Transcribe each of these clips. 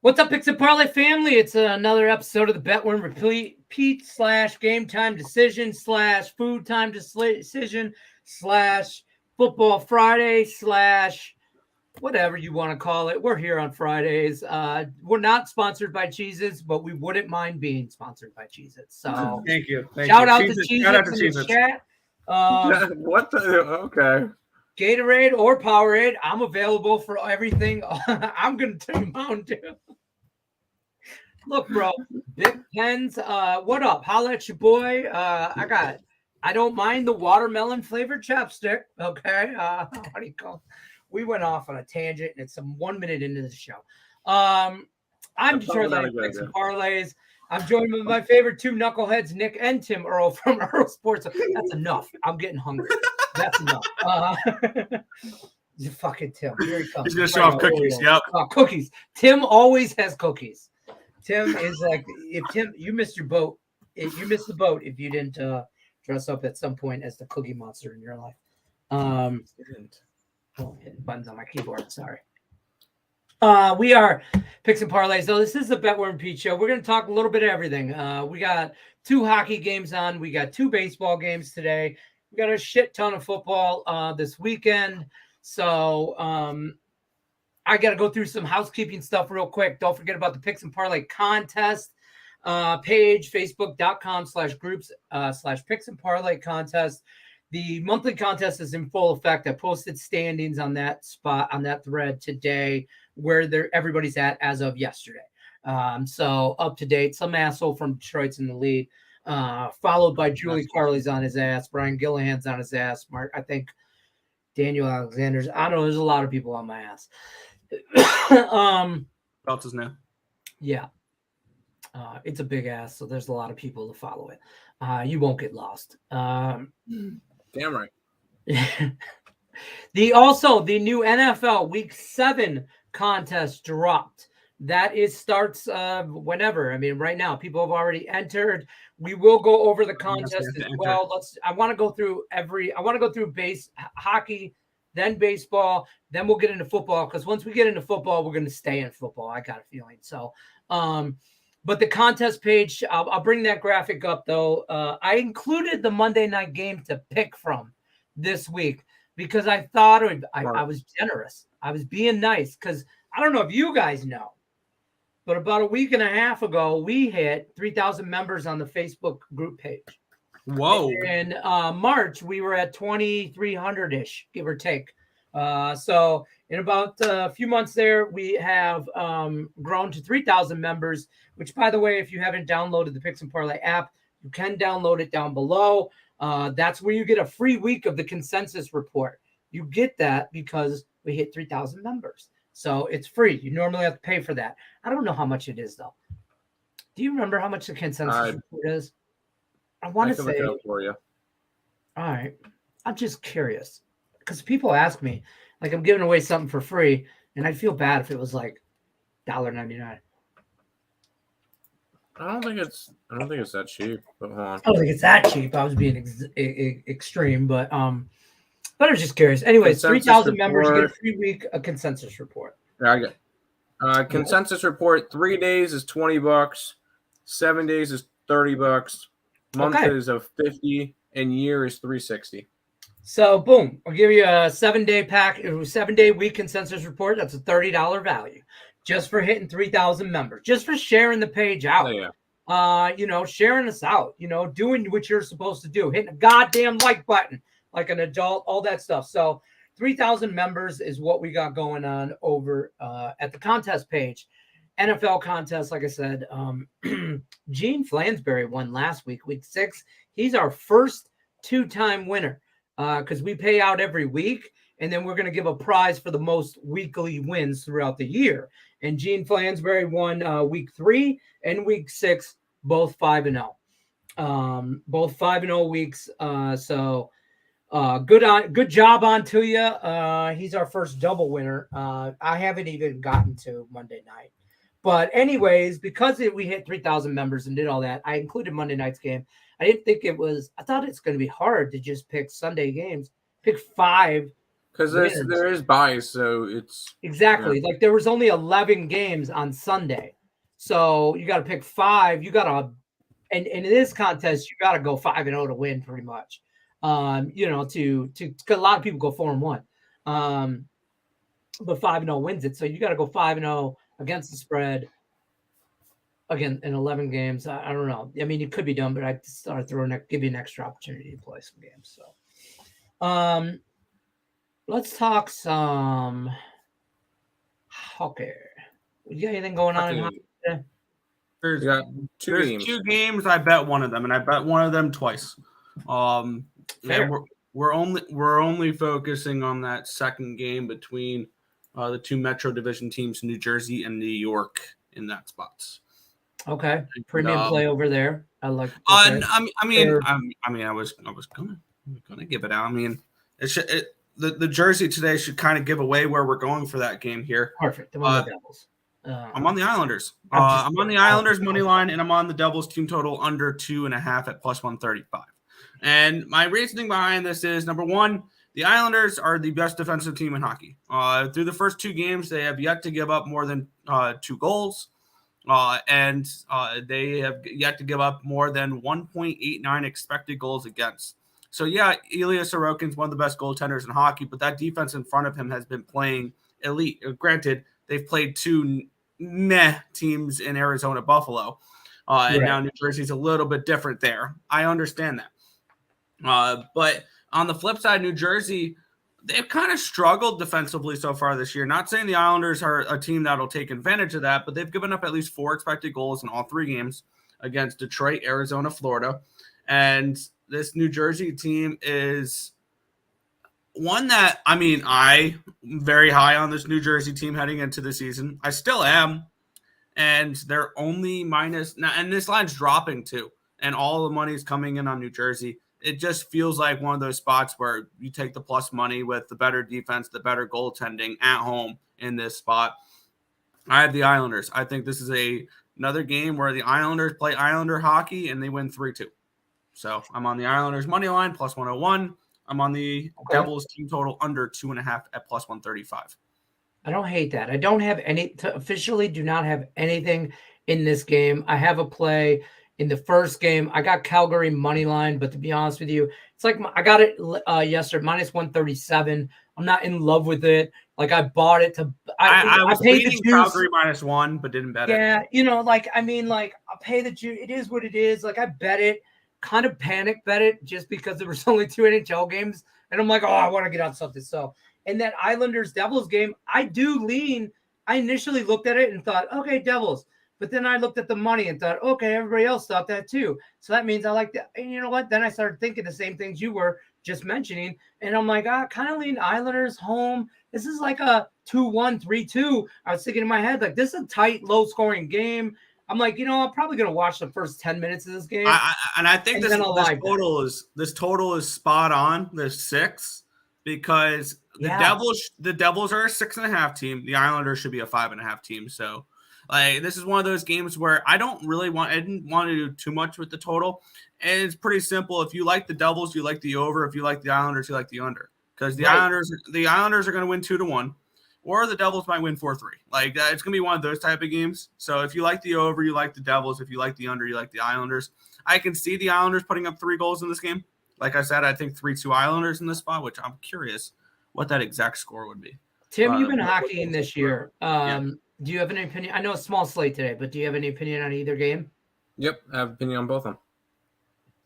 What's up, Picks and Parlay family? It's another episode of the Bet-Win Repeat / Game Time Decision / Food Time Decision / Football Friday / whatever you want to call it. We're here on Fridays. We're not sponsored by Cheez-Its, but we wouldn't mind being sponsored by Cheez-Its. So thank you. Shout out to Cheez-Its in the chat. What the? Okay. Gatorade or Powerade, I'm available for everything. I'm going to take Mountain Dew. Look, bro, Big Pens, what up? Holla at your boy. I don't mind the watermelon flavored chapstick. Okay. How do you call it? We went off on a tangent and it's 1 minute into the show. I'm Detroit Lions Picks and Parlays. I'm joined with my favorite two knuckleheads, Nick and Tim Earl from Earl Sports. That's enough. I'm getting hungry. That's enough. You fucking Tim. Here he comes. He's gonna show off cookies. Yep. Cookies. Tim always has cookies. Tim is like, if Tim, you missed your boat. If you missed the boat if you didn't dress up at some point as the Cookie Monster in your life. Hitting buttons on my keyboard. Sorry. We are Picks and Parlays. So this is the Bet-Win Repeat show. We're going to talk a little bit of everything. We got 2 hockey games on. We got 2 baseball games today. We got a shit ton of football this weekend. So I got to go through some housekeeping stuff real quick. Don't forget about the Picks and Parlay contest page, facebook.com/groups /Picks and Parlay contest. The monthly contest is in full effect. I posted standings on that spot, on that thread today, where everybody's at as of yesterday. So up to date. Some asshole from Detroit's in the lead, followed by Julie Carley's on his ass. Brian Gillihan's on his ass. Mark, I think Daniel Alexander's. I don't know. There's a lot of people on my ass. Belts is new. Yeah. It's a big ass, so there's a lot of people to follow it. You won't get lost. Damn right. The new NFL Week 7 contest dropped. That starts whenever. I mean, right now people have already entered. We will go over the contest as well. I want to go through base hockey, then baseball, then we'll get into football, because once we get into football, we're going to stay in football. I got a feeling. So, but the contest page, I'll bring that graphic up, though. I included the Monday night game to pick from this week because I thought I was generous. I was being nice because I don't know if you guys know, but about a week and a half ago, we hit 3,000 members on the Facebook group page. Whoa. In March, we were at 2,300-ish, give or take. So in about a few months there, we have grown to 3,000 members, which, by the way, if you haven't downloaded the Picks and Parlay app, you can download it down below. That's where you get a free week of the consensus report. You get that because we hit 3,000 members. So it's free. You normally have to pay for that. I don't know how much it is, though. Do you remember how much the consensus report is? I want to say look it up for you. All right. I'm just curious because people ask me, like, I'm giving away something for free, and I'd feel bad if it was like $1.99. I don't think it's that cheap. But hold on. I don't think it's that cheap. I was being extreme, but I was just curious. Anyways, 3,000 members get a free week, a consensus report. Yeah, I get consensus report. 3 days is $20. 7 days is $30. Month is of $50, and year is $360. So boom, I'll give you a 7-day pack. It was 7-day week consensus report. That's a $30 value just for hitting 3,000 members, just for sharing the page out. Oh, yeah. Sharing us out, doing what you're supposed to do, hitting a goddamn like button like an adult, all that stuff. So 3,000 members is what we got going on over at the contest page. NFL contest, like I said, Gene Flansbury won last week, week 6. He's our first 2-time winner because we pay out every week, and then we're going to give a prize for the most weekly wins throughout the year. And Gene Flansbury won week 3 and week 6, both 5-0. Both 5-0 weeks. So good job on to you. He's our first double winner. I haven't even gotten to Monday night. But anyways, because we hit 3,000 members and did all that, I included Monday night's game. I thought it's going to be hard to just pick Sunday games, pick 5 Because there is bias, so it's exactly like there was only 11 games on Sunday, so you got to pick 5. You got to, and in this contest, you got to go 5-0 to win, pretty much. You know, to a lot of people go 4-1, but 5-0 wins it. So you got to go 5-0 against the spread. Again, in 11 games, I don't know. I mean, it could be done, but I started give you an extra opportunity to play some games. So, let's talk some hockey. You got anything going on in hockey today? There's two two games. I bet one of them, and I bet one of them twice. Fair. We're only focusing on that second game between the two Metro Division teams, New Jersey and New York, in that spots. Okay, premium play over there. I like. Okay. I was gonna give it out. I mean, the Jersey today should kind of give away where we're going for that game here. Perfect. I'm on the Devils. I'm on the Islanders. I'm on the Islanders money line, and I'm on the Devils team total under 2.5 at +135. And my reasoning behind this is, number one, the Islanders are the best defensive team in hockey. Through the first 2 games, they have yet to give up more than 2 goals. And they have yet to give up more than 1.89 expected goals against. So, yeah, Ilya Sorokin's one of the best goaltenders in hockey, but that defense in front of him has been playing elite. Granted, they've played 2 meh teams in Arizona, Buffalo, and now New Jersey's a little bit different there. I understand that. But on the flip side, New Jersey, they've kind of struggled defensively so far this year. Not saying the Islanders are a team that'll take advantage of that, but they've given up at least 4 expected goals in all 3 games against Detroit, Arizona, Florida. And this New Jersey team is one that, I mean, I'm very high on this New Jersey team heading into the season. I still am. And they're only minus now, and this line's dropping too. And all the money's coming in on New Jersey. It just feels like one of those spots where you take the plus money with the better defense, the better goaltending at home in this spot. I have the Islanders. I think this is another game where the Islanders play Islander hockey and they win 3-2. So I'm on the Islanders money line plus 101. I'm on the Devils team total under 2.5 at plus 135. I don't hate that. I don't have officially do not have anything in this game. I have a play in the first game. I got Calgary money line, but to be honest with you, it's like I got it yesterday minus 137. I'm not in love with it. Like I bought it to. I was paid the Calgary -1, but didn't bet it. Yeah, you know, like I mean, like I'll pay the juice. It is what it is. Like I bet it, kind of panic bet it, just because there was only 2 NHL games, and I'm like, oh, I want to get on something. So in that Islanders Devils game, I do lean. I initially looked at it and thought, okay, Devils. But then I looked at the money and thought, okay, everybody else thought that too. So that means I like that. And you know what? Then I started thinking the same things you were just mentioning. And I'm like, kind of lean Islanders home. This is like a 2-1, 3-2. I was thinking in my head, like, this is a tight, low-scoring game. I'm like, you know, I'm probably going to watch the first 10 minutes of this game. I think this total is spot on. There's 6 because the Devils are a 6.5 team. The Islanders should be a 5.5 team. So, like, this is one of those games where I didn't want to do too much with the total. And it's pretty simple. If you like the Devils, you like the over. If you like the Islanders, you like the under. Because the Islanders are going to win 2-1, or the Devils might win 4-3. Like, it's going to be one of those type of games. So if you like the over, you like the Devils. If you like the under, you like the Islanders. I can see the Islanders putting up 3 goals in this game. Like I said, I think 3-2 Islanders in this spot, which I'm curious what that exact score would be. Tim, you've been hockeying this year. Do you have any opinion? I know it's a small slate today, but do you have any opinion on either game? Yep, I have an opinion on both of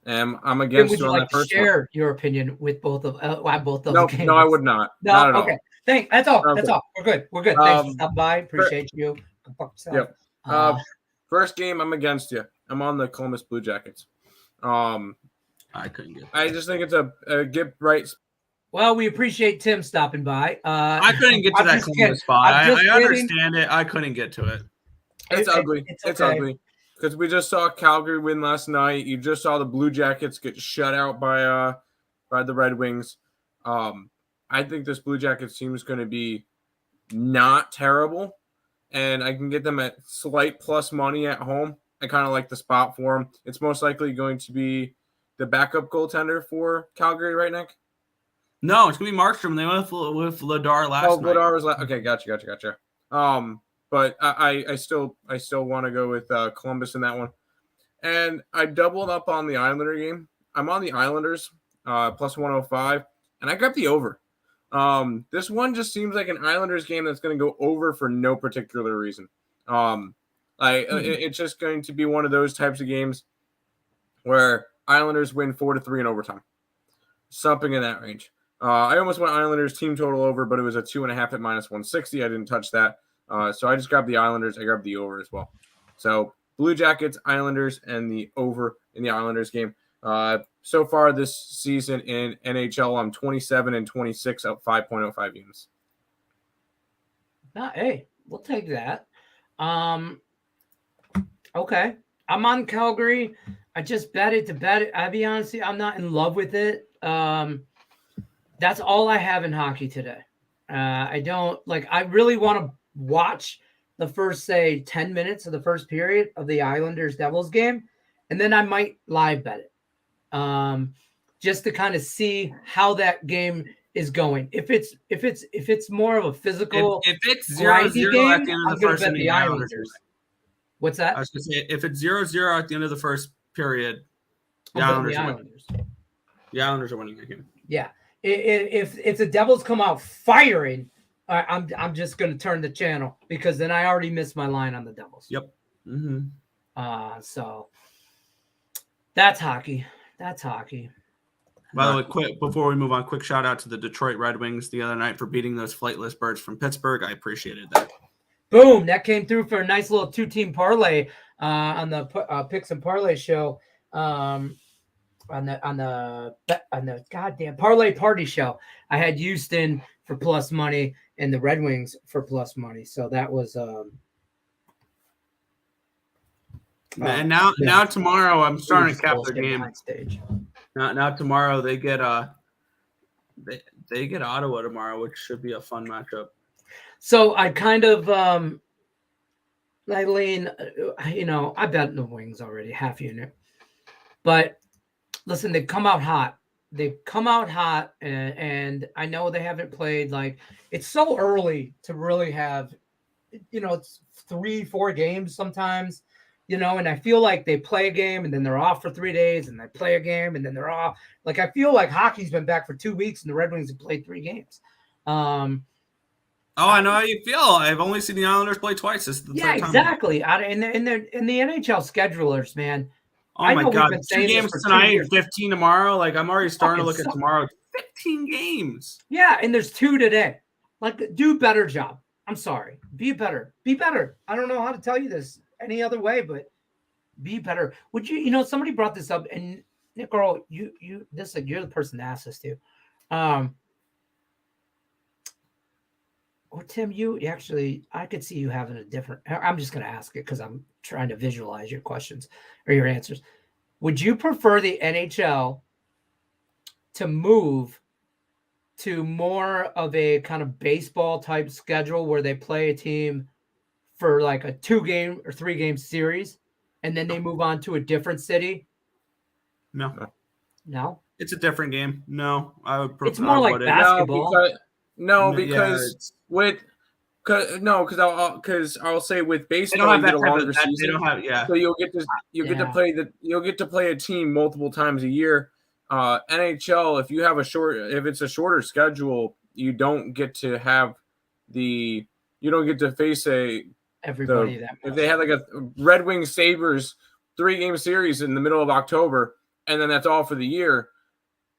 them. I'm against you on that first one. Would you like to share your opinion with both of the games? No, I would not. No, not at okay. all. Thanks. That's all. Okay. That's all. We're good. Thanks for stopping by. Appreciate you. Yep. First game, I'm against you. I'm on the Columbus Blue Jackets. I couldn't get. I just think it's a get right. Well, we appreciate Tim stopping by. I couldn't get to that Columbus spot. I understand it. I couldn't get to it. It's ugly. It's ugly. Because we just saw Calgary win last night. You just saw the Blue Jackets get shut out by the Red Wings. I think this Blue Jackets team is going to be not terrible. And I can get them at slight plus money at home. I kind of like the spot for them. It's most likely going to be the backup goaltender for Calgary, right, Nick? No, it's gonna be Markstrom. They went with Ladar last night. Ladar was okay. Gotcha. But I still want to go with Columbus in that one, and I doubled up on the Islander game. I'm on the Islanders plus 105, and I grabbed the over. This one just seems like an Islanders game that's going to go over for no particular reason. It's just going to be one of those types of games where Islanders win 4-3 in overtime, something in that range. I almost went Islanders team total over, but it was a 2.5 at minus 160. I didn't touch that. So I just grabbed the Islanders. I grabbed the over as well. So Blue Jackets, Islanders, and the over in the Islanders game. So far this season in NHL, I'm 27-26, up 5.05 units. Hey, we'll take that. Okay. I'm on Calgary. I just bet it to bet it. I'll be honest, I'm not in love with it. That's all I have in hockey today. I really want to watch the first, say, 10 minutes of the first period of the Islanders-Devils game, and then I might live bet it. Just to kind of see how that game is going. If it's more of a physical, if it's 0-0 game, at the end of the first, bet the Islanders. What's that? I was going to say, if it's 0-0 at the end of the first period, the Islanders are winning the game. Yeah. If the Devils come out firing, I'm just going to turn the channel because then I already missed my line on the Devils. Yep. Mm-hmm. So that's hockey. By the way, quick before we move on, quick shout out to the Detroit Red Wings the other night for beating those flightless birds from Pittsburgh. I appreciated that. Boom! That came through for a nice little 2-team parlay on the Picks and Parlay show. On the goddamn parlay party show. I had Houston for plus money and the Red Wings for plus money. So that was and now tomorrow I'm starting to cap their game. Stage. Now tomorrow they get they get Ottawa tomorrow, which should be a fun matchup. So I kind of I lean, I bet in the Wings already, half unit. But listen, they've come out hot. And I know they haven't played, it's so early to really have, it's 3-4 games sometimes, and I feel like they play a game and then they're off for 3 days and they play a game and then they're off. I feel like hockey's been back for 2 weeks and the Red Wings have played 3 games. I know how you feel. I've only seen the Islanders play twice. This is the third time. Exactly. In the NHL schedulers, man. Oh my God! 2 games tonight, 15 tomorrow. I'm already starting to look at tomorrow. 15 games. Yeah, and there's 2 today. Do a better job. I'm sorry. Be better. I don't know how to tell you this any other way, but be better. Would you? Somebody brought this up, and Nick Earl, you're the person to ask this to. Or Tim, you actually, I could see you having a different. I'm just going to ask it because I'm trying to visualize your questions or your answers. Would you prefer the NHL to move to more of a kind of baseball type schedule where they play a team for a 2-game or 3-game series and then they move on to a different city? No. It's a different game. No, I would prefer. It's more like basketball. Because I'll say with baseball you get a longer season. So you'll get to play a team multiple times a year. NHL, if it's a shorter schedule, you don't get to face everybody if they had a Red Wings Sabres 3-game series in the middle of October and then that's all for the year.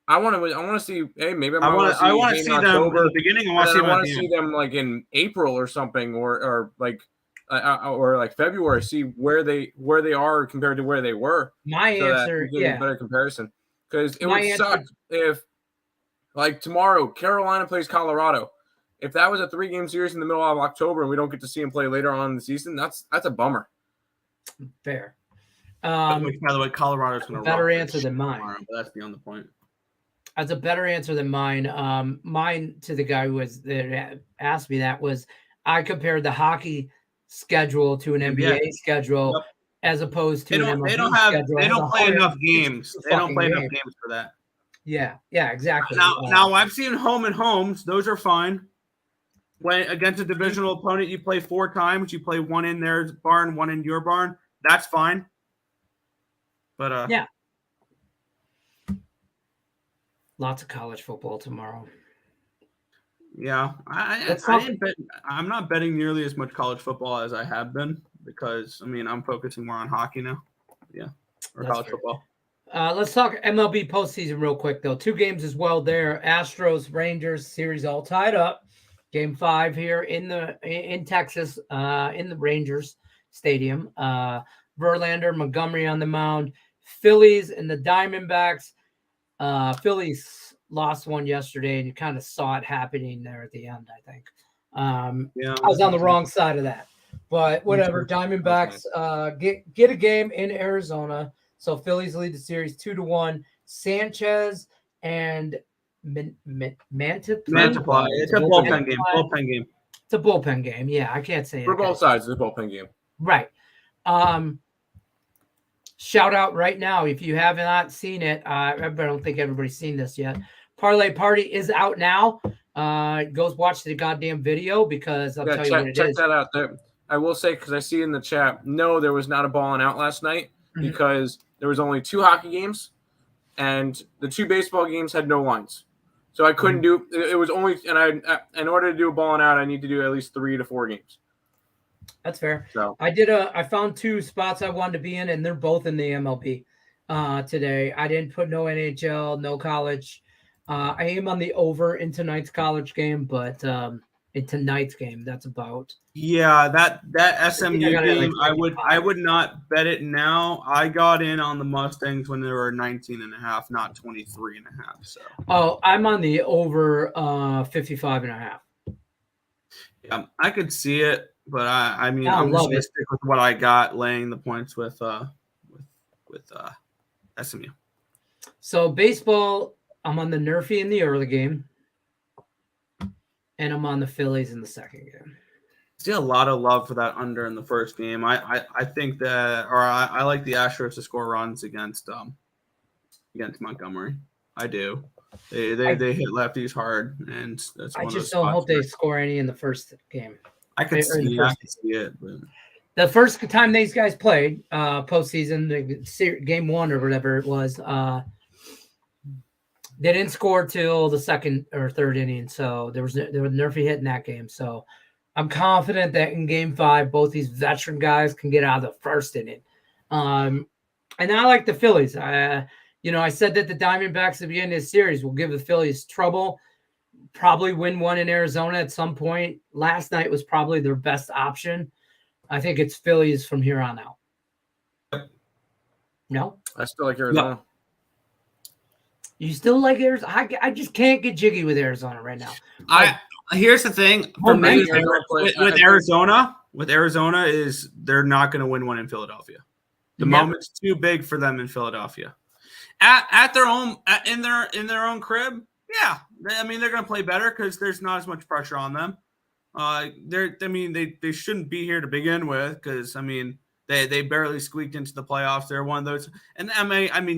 I want to see. Hey, maybe I want to see them in the beginning. I want to see them in April or something, or February. See where they are compared to where they were. My answer, a better comparison, because it would suck if tomorrow Carolina plays Colorado. If that was a 3-game series in the middle of October and we don't get to see them play later on in the season, that's a bummer. Fair. By the way, Colorado's going to better answer than mine. Tomorrow, but that's beyond the point. That's a better answer than mine. Mine to the guy that asked me that was I compared the hockey schedule to an NBA schedule as opposed to they don't play enough games. They don't play enough games for that. Yeah, exactly. Now I've seen home and homes; those are fine. When against a divisional opponent, you play 4 times. You play one in their barn, one in your barn. That's fine. But yeah, lots of college football tomorrow. Yeah, I'm not betting nearly as much college football as I have been because I'm focusing more on hockey now. Yeah, or college football. Let's talk MLB postseason real quick though. 2 games as well there. Astros Rangers series all tied up. Game 5 here in Texas, in the Rangers Stadium. Verlander, Montgomery on the mound. Phillies and the Diamondbacks. Phillies lost one yesterday, and you kind of saw it happening there at the end, I think. I was on the wrong side of that. But whatever. Diamondbacks get a game in Arizona. So Phillies lead the series 2-1. Sanchez and Mantiply. It's a bullpen game. It's a bullpen game. Yeah, I can't say it. For both sides, it's a bullpen game. Right. Shout out right now if you have not seen it. I don't think everybody's seen this yet. Parlay Party is out now. Go watch the goddamn video because I'll tell you what it is. Check that out there. I will say, because I see in the chat, no, there was not a balling out last night because there was only 2 hockey games and the 2 baseball games had no lines. So I couldn't do it. Was only, and in order to do a balling out, I need to do at least 3 to 4 games. That's fair. So I found 2 spots I wanted to be in, and they're both in the MLB today. I didn't put no NHL, no college. I am on the over in tonight's college game, but in tonight's game, that's about. Yeah, that SMU game, I would not bet it now. I got in on the Mustangs when they were 19.5, not 23.5. So. Oh, I'm on the over 55.5. Yeah, I could see it. But I'm just gonna stick with what I got, laying the points with SMU. So baseball, I'm on the Nerfy in the early game, and I'm on the Phillies in the second game. See a lot of love for that under in the first game. I think that, or I like the Astros to score runs against Montgomery. I do. They hit lefties hard, and that's. I just don't hope they score any in the first game. I could see it. But. The first time these guys played postseason, game 1 or whatever it was, they didn't score till the second or third inning. So there was Nerfy hit in that game. So I'm confident that in game 5, both these veteran guys can get out of the first inning. And I like the Phillies. I said that the Diamondbacks at the beginning of the series will give the Phillies trouble. Probably win one in Arizona at some point. Last night was probably their best option. I think it's Phillies from here on out. No? I still like Arizona. No. You still like Arizona? I just can't get jiggy with Arizona right now. Here's the thing for me with Arizona is they're not going to win one in Philadelphia. The moment's too big for them in Philadelphia. At their own in their own crib. Yeah, they're going to play better because there's not as much pressure on them. They shouldn't be here to begin with because they barely squeaked into the playoffs. They're one of those, and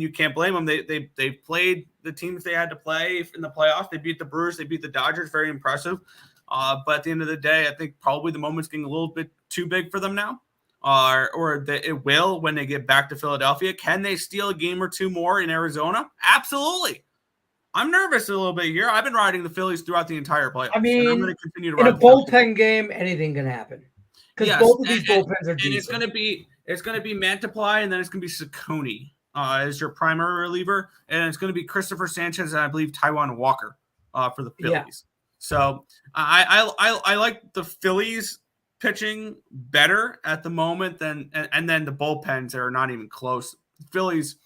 you can't blame them. They played the teams they had to play in the playoffs. They beat the Brewers, they beat the Dodgers, very impressive. But at the end of the day, I think probably the moment's getting a little bit too big for them now. It will when they get back to Philadelphia. Can they steal a game or 2 more in Arizona? Absolutely. I'm nervous a little bit here. I've been riding the Phillies throughout the entire playoffs. I'm going to continue to ride in a bullpen game, anything can happen. Because both of these bullpens are decent. It's going to be Mantiply, and then it's going to be Ciccone as your primary reliever, and it's going to be Christopher Sanchez and I believe Taijuan Walker for the Phillies. Yeah. So I like the Phillies pitching better at the moment and then the bullpens are not even close. Phillies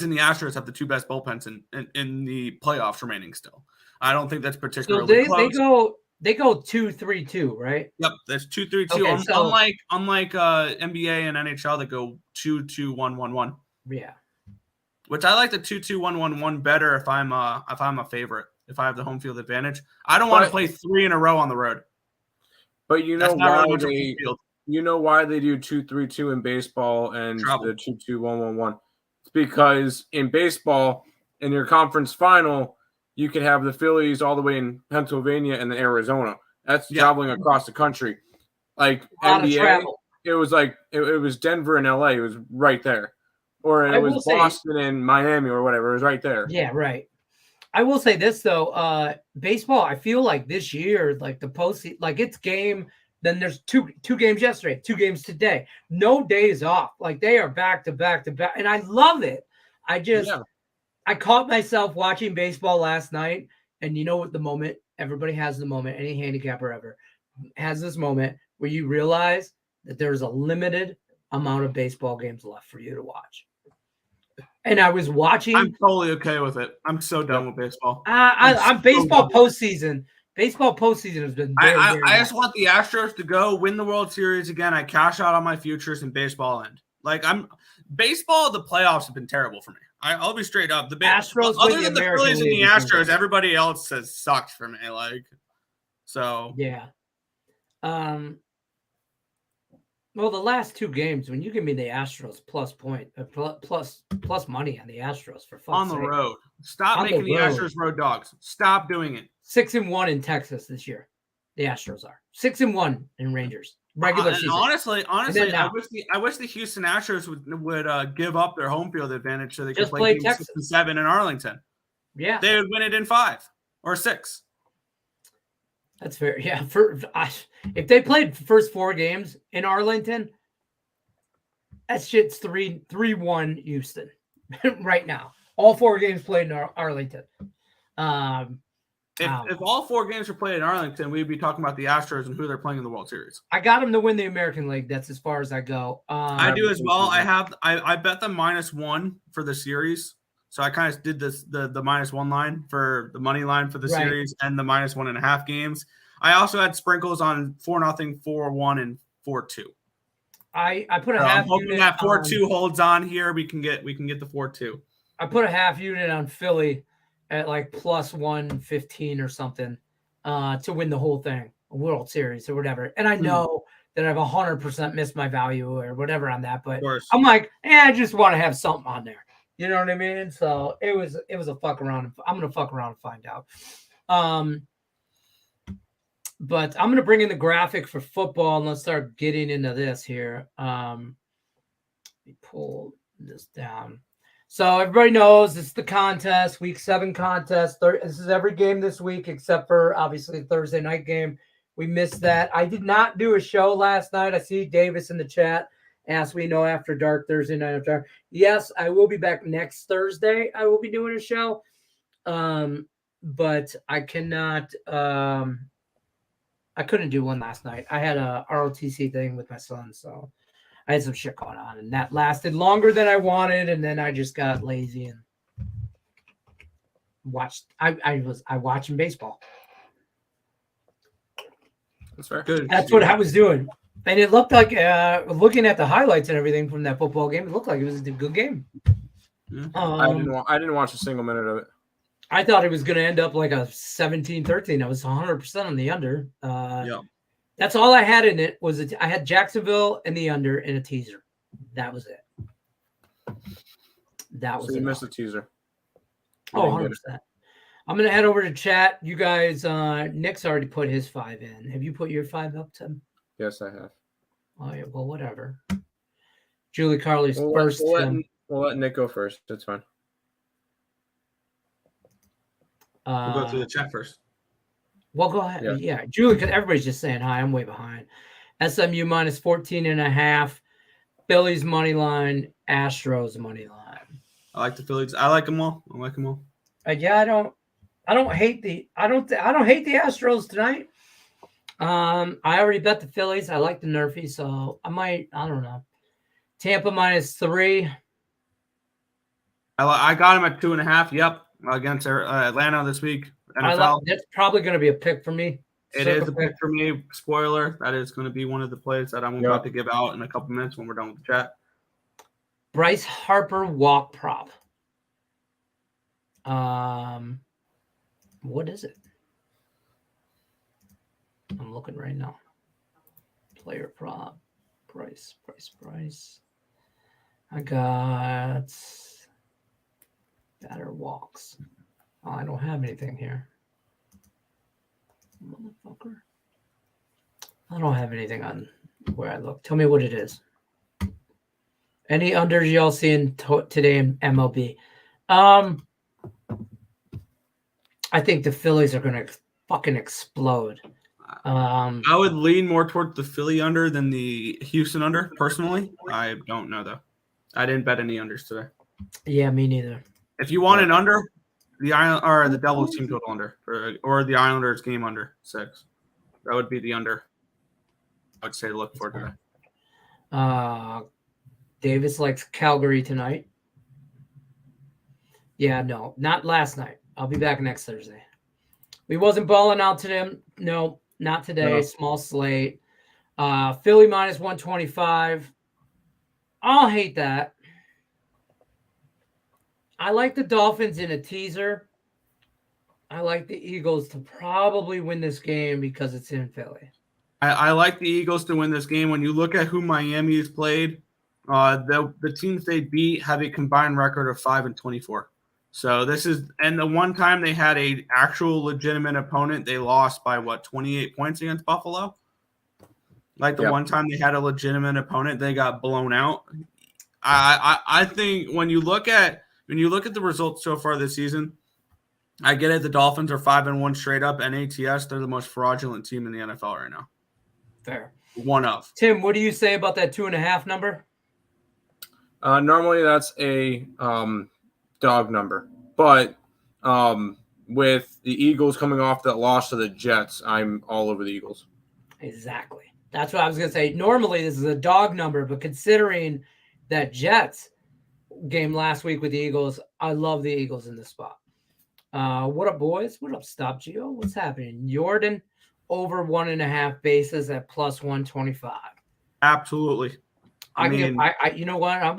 and the Astros have the 2 best bullpens in the playoffs remaining still. I don't think that's particularly close. They go 2-3-2, right? Yep, that's 2-3-2. Okay, unlike NBA and NHL that go 2-2-1-1-1. Yeah. Which I like the 2-2-1-1-1 better if I'm a favorite. If I have the home field advantage, I don't want to play 3 in a row on the road. But you know why they do 2-3-2 in baseball and the 2-2-1-1-1. It's because in baseball in your conference final, you could have the Phillies all the way in Pennsylvania and then Arizona. That's traveling across the country. Like NBA, it was like it was Denver and LA. It was right there. Or it was Boston and Miami or whatever. It was right there. Yeah, right. I will say this though, baseball, I feel like this year, like the postseason, like it's game. Then there's two games yesterday, 2 games today. No days off. Like they are back to back to back. And I love it. I caught myself watching baseball last night. And you know what the moment, everybody has the moment, any handicapper ever has this moment where you realize that there's a limited amount of baseball games left for you to watch. And I was watching. I'm totally okay with it. I'm so done with baseball. I'm baseball postseason. Baseball postseason has been very I just want the Astros to go win the World Series again. I cash out on my futures and baseball end. Like baseball, the playoffs have been terrible for me. I'll be straight up. The Astros, other than the Phillies and the Astros, everybody else has sucked for me. Like, so yeah. Well, the last 2 games, when you give me the Astros plus money on the Astros for fun on the road, stop making the Astros road dogs. Stop doing it. 6-1 in Texas this year. The Astros are 6-1 in Rangers regular season. Honestly, I wish the Houston Astros would give up their home field advantage so they could play games 6 and 7 in Arlington. Yeah, they would win it in 5 or 6. That's fair. Yeah, if they played the first 4 games in Arlington, that shit's 3-1 Houston right now. All 4 games played in Arlington. If all 4 games were played in Arlington, we'd be talking about the Astros and who they're playing in the World Series. I got them to win the American League. That's as far as I go. I do as well. I bet them -1 for the series. So I kind of did the -1 line for the money line for the series and the -1.5 games. I also had sprinkles on 4-0, 4-1, and 4-2. I put a half. I'm hoping that 4-2 holds on here. We can get the 4-2. I put a half unit on Philly at like +115 or something to win the whole thing, a World Series or whatever. And I know that I've 100% missed my value or whatever on that, but I'm like, I just want to have something on there. You know what I mean? So it was a fuck around. I'm gonna fuck around and find out. But I'm gonna bring in the graphic for football and let's start getting into this here. Let me pull this down. So everybody knows it's the contest, week 7 contest. This is every game this week except for obviously the Thursday night game. We missed that. I did not do a show last night. I see Davis in the chat. As we know, after dark, Thursday night after dark. Yes, I will be back next Thursday. I will be doing a show. But I cannot I couldn't do one last night. I had a ROTC thing with my son, so I had some shit going on, and that lasted longer than I wanted, and then I just got lazy and watched. I watching baseball. That's very good. That's what I was doing, and it looked like looking at the highlights and everything from that football game. It looked like it was a good game. I didn't watch a single minute of it. I thought it was going to end up like a 17-13. I was 100% on the under. That's all I had in it was I had Jacksonville and the under in a teaser. That was it. So you missed the teaser. Oh, 100%. I'm going to head over to chat. You guys, Nick's already put his 5 in. Have you put your 5 up, Tim? Yes, I have. Oh, yeah. Well, whatever. Julie Carly's first. We'll let Nick go first. That's fine. We'll go through the chat first. Well, go ahead. Yeah. Julie, because everybody's just saying hi. I'm way behind. SMU -14.5. Phillies money line. Astros money line. I like the Phillies. I like them all. Yeah, I don't hate the Astros tonight. I already bet the Phillies. I like the Nerfies, so I don't know. Tampa -3. I got him at 2.5. Yep. Against Atlanta this week. NFL. That's probably going to be a pick for me. It is a pick for me. Spoiler, that is going to be one of the plays that I'm about to give out in a couple minutes when we're done with the chat. Bryce Harper walk prop. What is it? I'm looking right now. Player prop. Price. I got Batter walks. Oh, I don't have anything here. Motherfucker. I don't have anything on where I look. Tell me what it is. Any unders y'all seeing today in MLB? I think the Phillies are going to fucking explode. I would lean more towards the Philly under than the Houston under, personally. I don't know, though. I didn't bet any unders today. Yeah, me neither. If you want an under, the Devils team total under, or the Islanders game under 6. That would be the under. I would say look for today. Davis likes Calgary tonight. Yeah, no, not last night. I'll be back next Thursday. We wasn't balling out today. No, not today. No. Small slate. Philly minus 125. I'll hate that. I like the Dolphins in a teaser. I like the Eagles to probably win this game because it's in Philly. I like the Eagles to win this game. When you look at who Miami has played, the teams they beat have a combined record of 5-24. So this is, and the one time they had a actual legitimate opponent, they lost by 28 points against Buffalo. Like the one time they had a legitimate opponent, they got blown out. I think when you look at the results so far this season, I get it. The Dolphins are 5-1 straight up. NATS, they're the most fraudulent team in the NFL right now. Fair. One of. Tim, what do you say about that 2.5 number? Normally that's a dog number, but with the Eagles coming off that loss to the Jets, I'm all over the Eagles. Exactly. That's what I was going to say. Normally this is a dog number, but considering that Jets game last week with the Eagles, I love the Eagles in this spot. What up, boys? What up, Stop Geo? What's happening? Jordan over 1.5 bases at plus 125. Absolutely. I you know what? I'm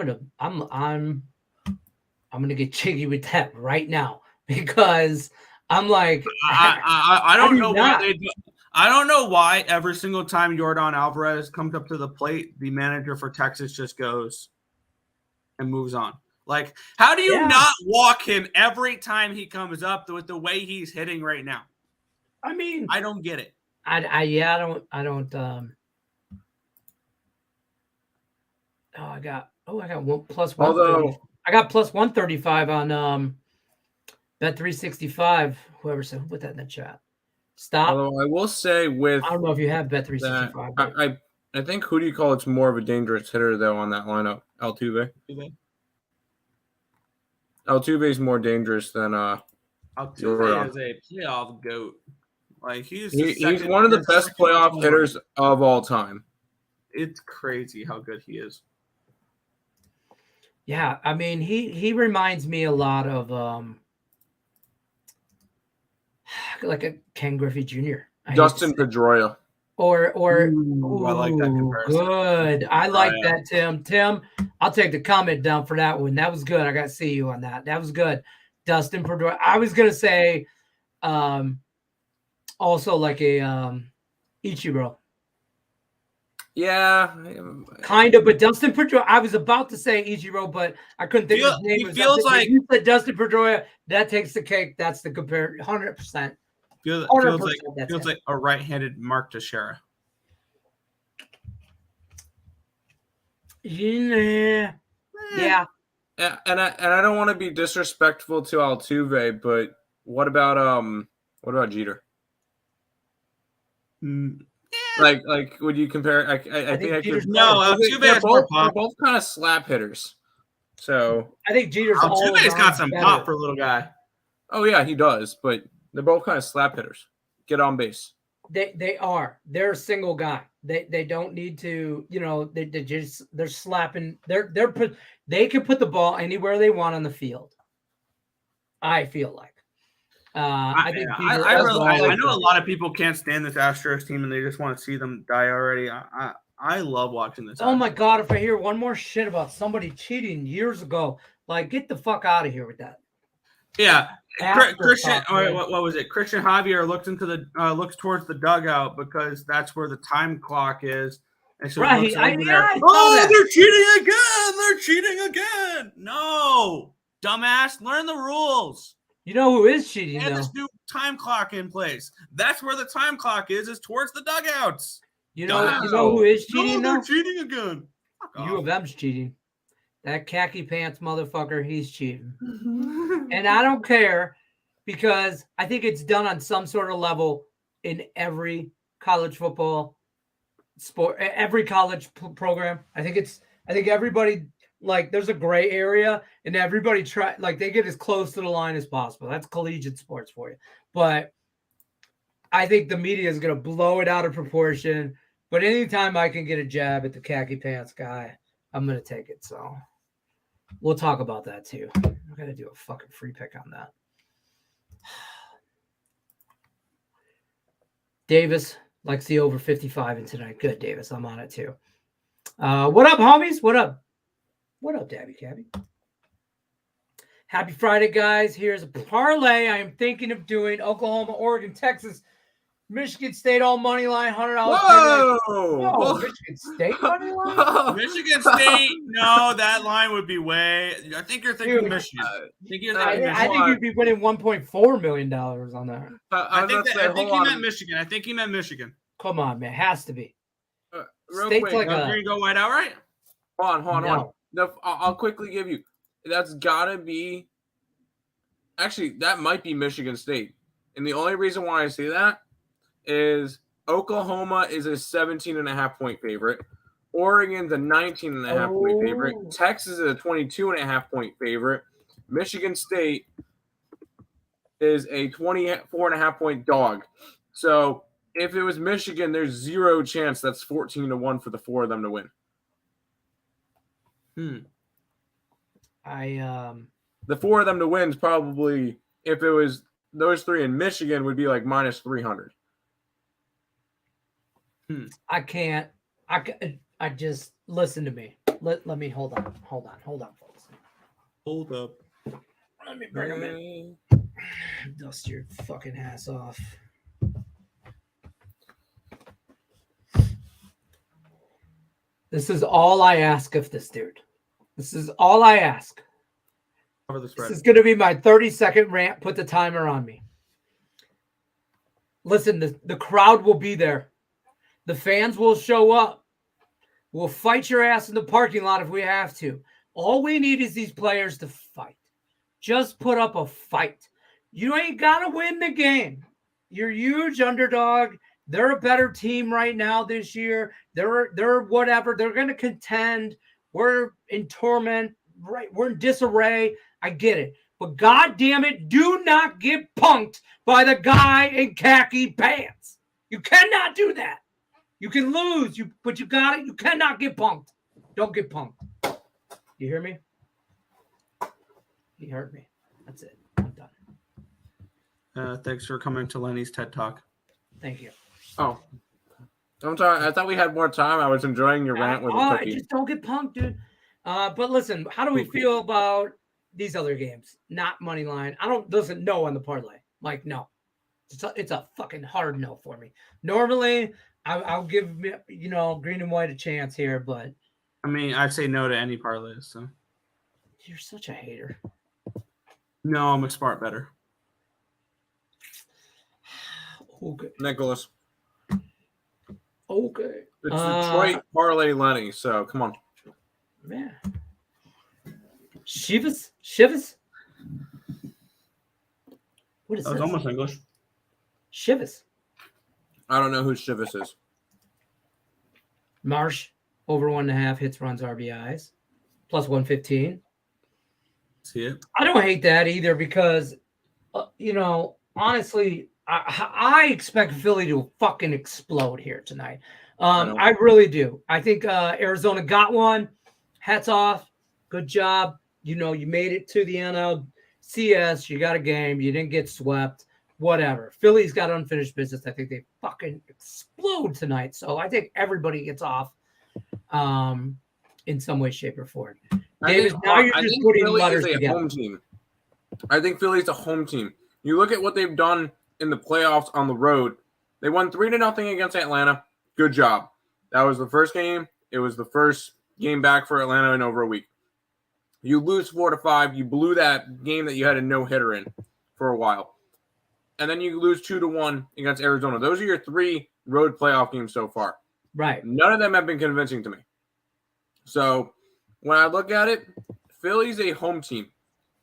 gonna get jiggy with that right now because I'm like I don't know why they do. I don't know why every single time Yordan Alvarez comes up to the plate, the manager for Texas just goes and moves on. Like, how do you not walk him every time he comes up with the way he's hitting right now? I mean, I don't get it. I don't. I got one plus one. Although I got plus 135 on Bet 365. Whoever said, put that in the chat. Stop. Although I will say with I don't know if you have Bet 365. I think who do you call it's more of a dangerous hitter though on that lineup? Altuve. Altuve is more dangerous than Altuve is a playoff goat. Like he's one of the best playoff hitters of all time. It's crazy how good he is. Yeah, I mean he reminds me a lot of like a Ken Griffey Jr. Dustin Pedroia. Or ooh, I like that comparison. Good. I like that, Tim. Tim, I'll take the comment down for that one. That was good. I got to see you on that. That was good. Dustin Pedroia. I was gonna say also like a Ichiro. Yeah. Kind of, but Dustin Pedroia, I was about to say Ichiro, but I couldn't think of his name. He feels like you said Dustin Pedroia, that takes the cake. That's the compare 100%. Feels like a right-handed Mark Teixeira. Yeah. Yeah, and I don't want to be disrespectful to Altuve, but what about Jeter? Like would you compare? I think I could. No, Altuve is more pop. They're both kind of slap hitters. So I think Altuve's got some pop for a little guy. Oh yeah, he does, but they're both kind of slap hitters. Get on base. They are. They're a single guy. They don't need to, they're slapping. They can put the ball anywhere they want on the field. I feel like. I think I know a lot of people can't stand this Astros team and they just want to see them die already. I love watching this. Oh my God, if I hear one more shit about somebody cheating years ago, like get the fuck out of here with that. Yeah. Christian, what was it? Christian Javier looks towards the dugout because that's where the time clock is. And so right. they're cheating again. They're cheating again. No. Dumbass, learn the rules. You know who is cheating, And though? this new time clock in place. That's where the time clock is towards the dugouts. You know who is cheating, No, though? they're cheating again. U of M's cheating. That khaki pants motherfucker, he's cheating. And I don't care because I think it's done on some sort of level in every college football sport, every college program. I think everybody, like, there's a gray area and everybody they get as close to the line as possible. That's collegiate sports for you. But I think the media is going to blow it out of proportion. But anytime I can get a jab at the khaki pants guy, I'm going to take it. So we'll talk about that too. I'm going to do a fucking free pick on that. Davis likes the over 55 in tonight. Good, Davis. I'm on it too. What up, homies? What up? What up, Dabby Cabby? Happy Friday, guys. Here's a parlay. I am thinking of doing Oklahoma, Oregon, Texas, Michigan State all money line, $100. Whoa, Michigan State money line? Michigan State? No, that line would be way. I think you're thinking Michigan. I think you'd be winning $1.4 million on that. I think he meant Michigan. I think he meant Michigan. Come on, man. Has to be. Real State's quick. like You're going to go white outright? Hold on. I'll quickly give you. That's got to be. Actually, that might be Michigan State. And the only reason why I say that is Oklahoma is a 17.5 point favorite. Oregon's a 19.5 point favorite. Texas is a 22.5 point favorite. Michigan State is a 24.5 point dog. So if it was Michigan, there's zero chance that's 14-1 for the four of them to win. The four of them to win is probably, if it was those three in Michigan, would be like minus 300. I can't. I just listen to me. Let me hold on, folks. Hold up. Let me bring them in. Dust your fucking ass off. This is all I ask of this dude. This is all I ask. This is going to be my 30-second rant. Put the timer on me. Listen, the crowd will be there. The fans will show up. We'll fight your ass in the parking lot if we have to. All we need is these players to fight. Just put up a fight. You ain't got to win the game. You're huge underdog. They're a better team right now this year. They're whatever. They're going to contend. We're in torment. Right? We're in disarray. I get it. But God damn it, do not get punked by the guy in khaki pants. You cannot do that. You can lose, but you got it. You cannot get punked. Don't get punked. You hear me? He heard me. That's it. I'm done. Thanks for coming to Lenny's TED Talk. Thank you. Oh. I'm sorry. I thought we had more time. I was enjoying your rant with the cookie. Just don't get punked, dude. But listen, how do we feel about these other games? Not money line. I don't listen. No on the parlay. Like no, it's a fucking hard no for me. Normally, I'll give green and white a chance here, but I mean, I'd say no to any parlays. So you're such a hater. No, I'm a smart better. Okay, Nicholas. Okay, it's Detroit parlay Lenny. So come on. Man. Shivas? What is that? That was almost English. Shivas. I don't know who Shivas is. Marsh, over 1.5 hits, runs, RBIs, plus 115. See it? I don't hate that either because, honestly, I expect Philly to fucking explode here tonight. I really do. I think Arizona got one. Hats off. Good job. You made it to the NLCS. You got a game. You didn't get swept. Whatever. Philly's got unfinished business. I think they fucking explode tonight. So I think everybody gets off in some way, shape, or form. Davis, now you're just putting letters together. Home team. I think Philly's a home team. You look at what they've done in the playoffs on the road. They won 3-0 against Atlanta. Good job. That was the first game. It was the first game back for Atlanta in over a week. You lose 4-5. You blew that game that you had a no-hitter in for a while. And then you lose 2-1 against Arizona. Those are your 3 road playoff games so far. Right. None of them have been convincing to me. So when I look at it, Philly's a home team.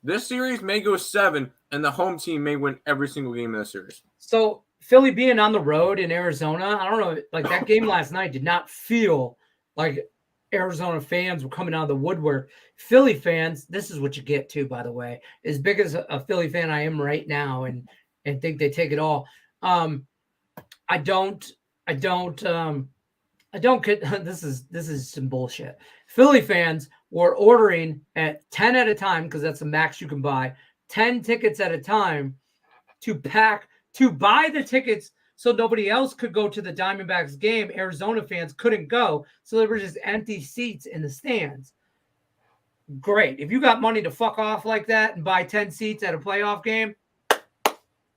This series may go 7, and the home team may win every single game in this series. So Philly being on the road in Arizona, I don't know, like that game last night did not feel like Arizona fans were coming out of the woodwork. Philly fans, this is what you get too, by the way. As big as a Philly fan I am right now and think they take it all. I don't get this is some bullshit. Philly fans were ordering at 10 at a time, because that's the max you can buy, 10 tickets at a time to buy the tickets so nobody else could go to the Diamondbacks game. Arizona fans couldn't go, so there were just empty seats in the stands. Great. If you got money to fuck off like that and buy 10 seats at a playoff game,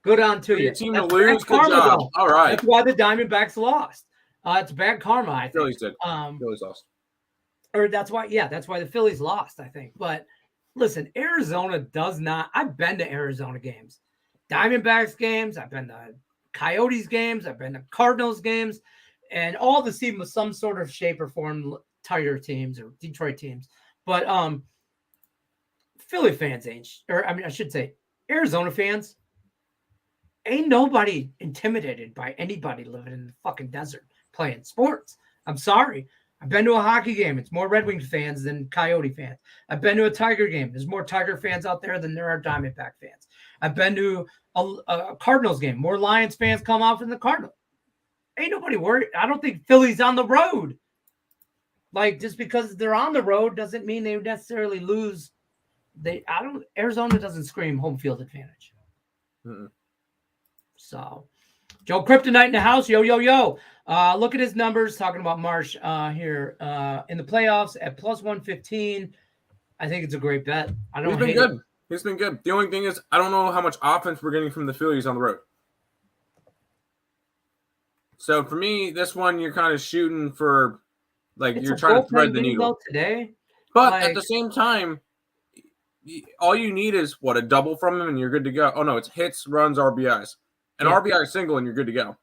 good on to you. Team to lose, good job. All right. That's why the Diamondbacks lost. It's bad karma, I think. Phillies did. Phillies lost. Or that's why the Phillies lost, I think. But listen, Arizona does not. I've been to Arizona games, Diamondbacks games. I've been to Coyotes games. I've been to Cardinals games, and all the team was some sort of shape or form Tiger teams or Detroit teams. But Philly fans I should say Arizona fans, ain't nobody intimidated by anybody living in the fucking desert playing sports. I'm sorry. I've been to a hockey game. It's more Red Wings fans than Coyote fans. I've been to a Tiger game. There's more Tiger fans out there than there are Diamondback fans. I've been to a Cardinals game. More Lions fans come out from the Cardinals. Ain't nobody worried. I don't think Philly's on the road. Like, just because they're on the road doesn't mean they necessarily lose. Arizona doesn't scream home field advantage. Mm-mm. So, Joe Kryptonite in the house. Yo, yo, yo. Look at his numbers, talking about Marsh here in the playoffs at plus 115. I think it's a great bet. He's been good. He's been good. The only thing is, I don't know how much offense we're getting from the Phillies on the road. So for me, this one, you're kind of shooting for, like, you're trying to thread the needle today. But at the same time, all you need is a double from him and you're good to go. Oh no, it's hits, runs, RBIs. An RBI single and you're good to go.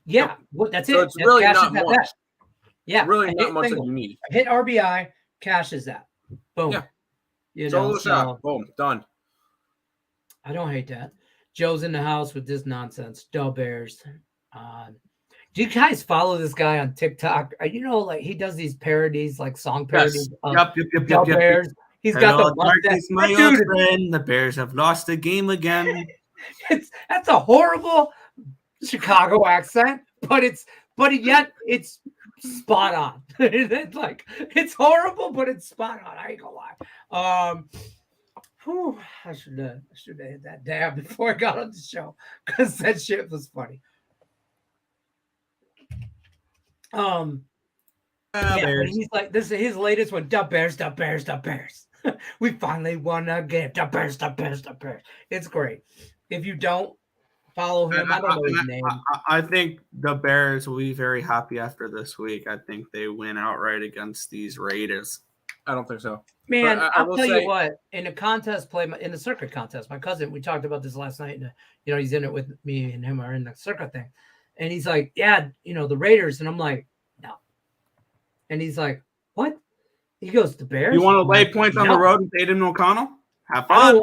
Yeah, that's it. So it's really not much. Bet. Yeah, really not much that you need. A hit RBI cashes that. Boom. Yeah. Solo shot. Boom. Done. I don't hate that. Joe's in the house with this nonsense. Duh Bears. Do you guys follow this guy on TikTok? Like he does these parodies, like song parodies. Yep. Duh Bears. He's got the Marcus, my old friend. The Bears have lost the game again. That's a horrible Chicago accent, but yet it's spot on. It's horrible, but it's spot on. I ain't gonna lie. I should have hit that dab before I got on the show, because that shit was funny. He's like, this is his latest one. The Bears, the Bears, the Bears. We finally won a game. The Bears, the Bears, the Bears. It's great. If you don't follow him, I don't know his name. I think the Bears will be very happy after this week. I think they win outright against these Raiders. I don't think so. Man, I'll tell you what. In the circuit contest, my cousin, we talked about this last night. And, he's in it with me, and him are in the circuit thing. And he's like, yeah, the Raiders. And I'm like, no. And he's like, what? He goes, the Bears? You want to lay points on the road with Aiden O'Connell? Have fun.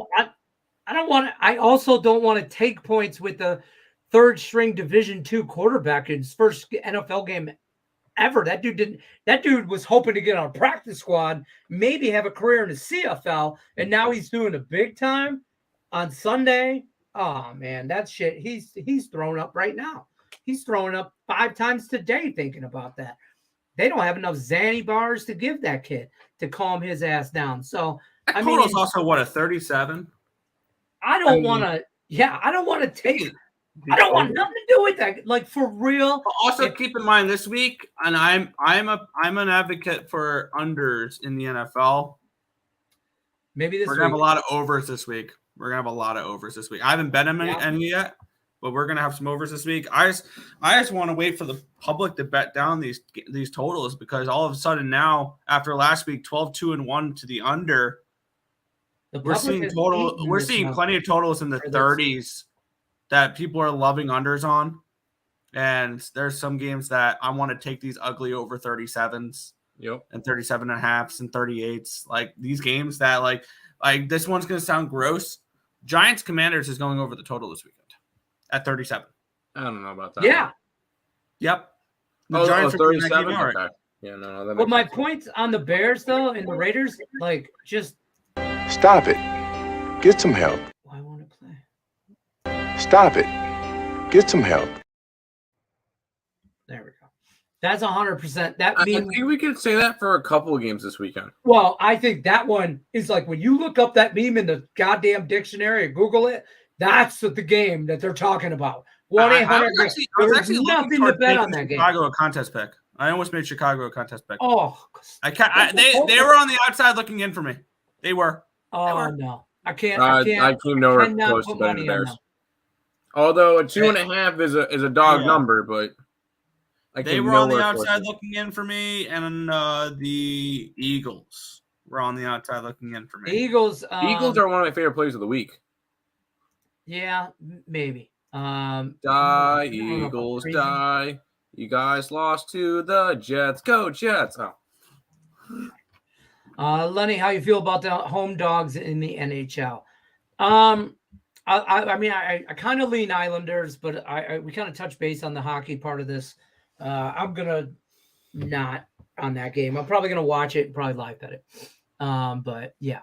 I don't want to. I also don't want to take points with the third string Division II quarterback in his first NFL game ever. That dude was hoping to get on a practice squad, maybe have a career in the CFL, and now he's doing it big time on Sunday. Oh man, that shit. He's throwing up right now. He's throwing up 5 times today thinking about that. They don't have enough Zanny bars to give that kid to calm his ass down. So that total's also a 37. I don't want to take. I don't want nothing to do with that. Like, for real. Also, keep in mind this week, and I'm an advocate for unders in the NFL. Maybe we're gonna have a lot of overs this week. I haven't bet any yet, but we're gonna have some overs this week. I just want to wait for the public to bet down these totals, because all of a sudden now, after last week, 12-2-1 to the under, we're seeing plenty of totals in the 30s that people are loving unders on. And there's some games that I want to take these ugly over 37s. Yep. And 37.5s and 38s. Like these games that like this one's going to sound gross. Giants Commanders is going over the total this weekend at 37. I don't know about that. Yeah. Yep. The Giants 37. Okay. Yeah, no. But my points on the Bears though and the Raiders, like, just stop it. Get some help. Why won't it play? Stop it. Get some help. There we go. That's 100%. I think we could say that for a couple of games this weekend. Well, I think that one is like when you look up that meme in the goddamn dictionary or Google it, that's the game that they're talking about. 1-800. I was actually nothing to bet on that game. Chicago a contest pick. I almost made Chicago a contest pick. Oh, they were on the outside looking in for me. They were. Oh no, I can't. I came nowhere close to betting the Bears. Although a 2.5 is a dog number, but. They were on the outside looking in for me, and the Eagles were on the outside looking in for me. Eagles are one of my favorite plays of the week. Yeah, maybe. Die, Eagles, die. You guys lost to the Jets. Go, Jets. Oh. Lenny, how you feel about the home dogs in the NHL? I mean, I kind of lean Islanders, but we kind of touch base on the hockey part of this. I'm gonna not on that game. I'm probably gonna watch it and probably live bet it. But yeah.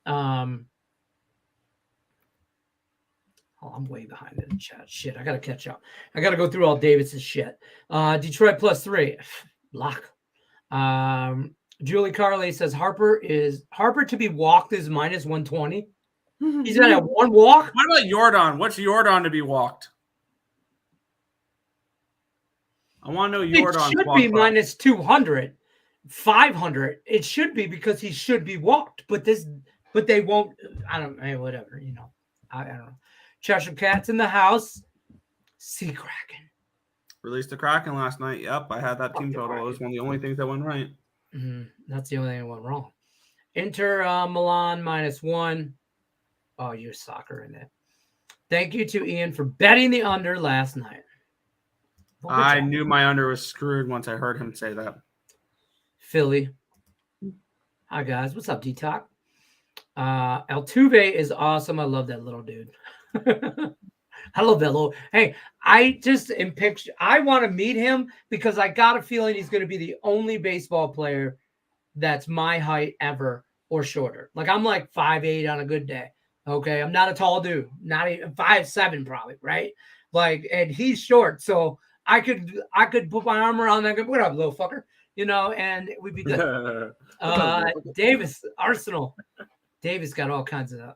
I'm way behind in the chat. Shit, I gotta catch up. I gotta go through all Davids's shit. Detroit +3. Lock. Julie Carley says Harper to be walked is -120. He's gonna have one walk. What about Jordan? What's Jordan to be walked? I want to know Jordan. It should be -200, 500. It should be because he should be walked. But they won't. I don't know. Whatever. I don't know. Cheshire Cat's in the house. Sea Kraken. Released the Kraken last night. Yep, I had that team total. It was one of the only things that went right. That's the only thing that went wrong. Inter Milan -1. Oh, you're soccer in it. Thank you to Ian for betting the under last night. I knew my under was screwed once I heard him say that. Philly. Hi, guys. What's up, D-Talk? Altuve is awesome. I love that little dude. I love that little. Hey, I just am picture. I want to meet him because I got a feeling he's going to be the only baseball player that's my height ever or shorter. Like, I'm like 5'8" on a good day. Okay. I'm not a tall dude. Not even 5'7" probably, right? Like, and he's short. So I could put my arm around that. What up, little fucker? And we'd be good. Davis, Arsenal. Davis got all kinds of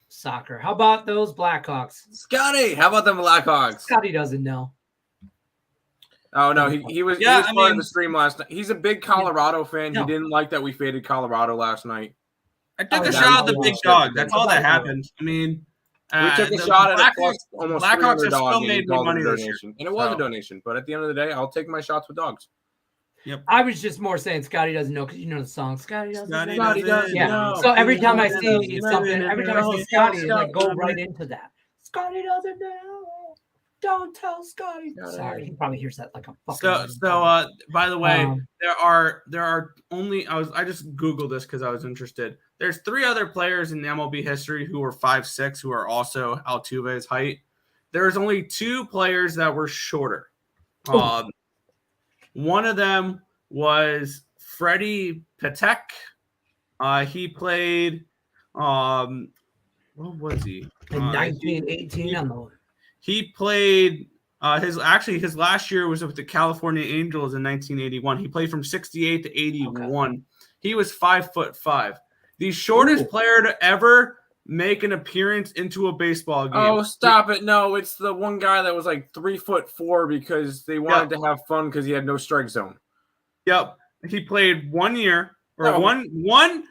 soccer. How about those Blackhawks? Scotty, how about them Blackhawks? Scotty doesn't know. Oh no, he was part of the stream last night. He's a big Colorado fan. No. He didn't like that we faded Colorado last night. I took a shot at the big dog. That's all that happened. I mean, we took a shot at it almost Blackhawks have still made me money this year. And it was a donation, but at the end of the day, I'll take my shots with dogs. Yep. I was just more saying Scotty doesn't know because you know the song. Scotty doesn't know. Yeah. Know. So every time I see something, every time I see Scotty, like go right into that. Scotty doesn't know. Don't tell Scotty. Sorry, he probably hears that like a fucking. So by the way, there are only I just Googled this because I was interested. There's 3 other players in MLB history who are 5'6" who are also Altuve's height. There's only 2 players that were shorter. One of them was Freddie Patek. He played. What was he? In 1918 on the. He played his last year was with the California Angels in 1981. He played from 68 to 81. Okay. He was 5'5". The shortest player to ever make an appearance into a baseball game. Oh, stop it. No, it's the one guy that was like 3'4" because they wanted to have fun because he had no strike zone. Yep. He played 1 year or he played one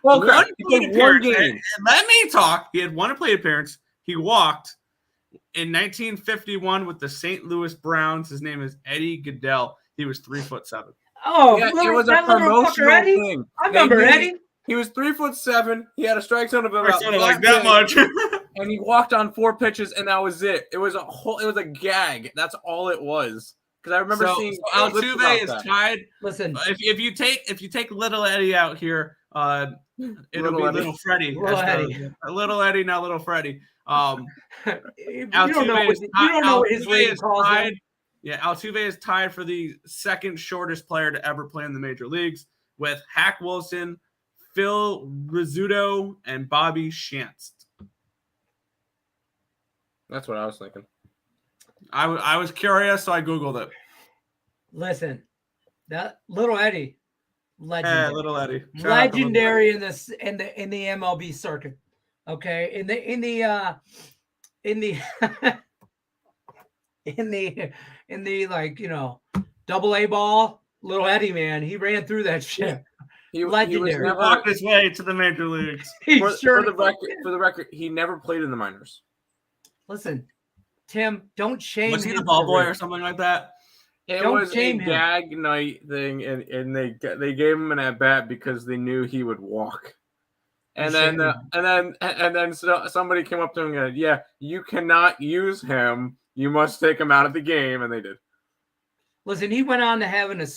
game. Let me talk. He had 1 plate appearance. He walked. In 1951 with the St. Louis Browns, his name is Eddie Goodell. He was 3'7". Oh, Yeah, little, it was a that little fucker promotional Eddie. thing. I remember Eddie. He was 3'7". He had a strike zone of about Like that much. and he walked on 4 pitches, and that was it. It was a gag. That's all it was. Because I remember seeing Altuve is tied. Listen, if you take little Eddie out here, it'll be little Freddie. Little Eddie, not little Freddie. you don't know what his rating calls him. Yeah, Altuve is tied for the second shortest player to ever play in the major leagues with Hack Wilson, Phil Rizzuto, and Bobby Shantz. That's what I was thinking. I was curious, so I Googled it. Listen, that little Eddie, legendary. Little Eddie, legendary in the MLB circuit. Okay, in the like, you know, AA ball, little Eddie, man, he ran through that shit. He legendary. He walked his way to the major leagues. For the record, he never played in the minors. Listen, Tim, don't shame. Was he the ball boy or something like that? It was a gag night thing, and they gave him an at bat because they knew he would walk. And then somebody came up to him and said, "Yeah, you cannot use him. You must take him out of the game," and they did. Listen, he went on to having a he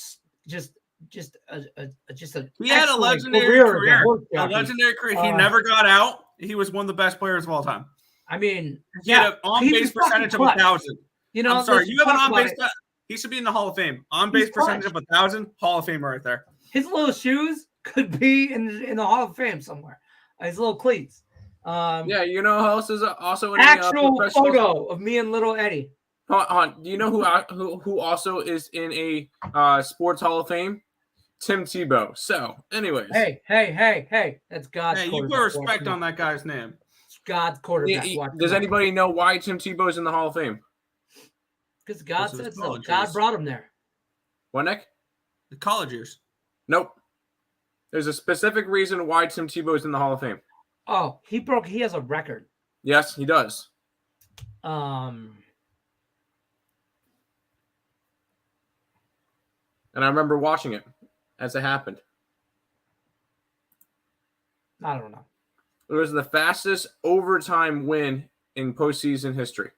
had a legendary career. A legendary career. He never got out. He was one of the best players of all time. I mean, he had an on-base percentage of 1,000. You know, I'm sorry, you have an on-base. He should be in the Hall of Fame. On-base percentage of 1,000, Hall of Fame right there. His little shoes could be in the Hall of Fame somewhere. His little cleats. Yeah, you know who else is also in actual photo of me and little Eddie. Do you know who also is in a sports Hall of Fame? Tim Tebow. So, anyways. Hey. That's God's quarterback. You put respect on that guy's name. It's God's quarterback. Does anybody know why Tim Tebow is in the Hall of Fame? Because God said so. God brought him there. What, Nick? The college years. Nope. There's a specific reason why Tim Tebow is in the Hall of Fame. Oh, he has a record. Yes, he does. And I remember watching it as it happened. I don't know. It was the fastest overtime win in postseason history.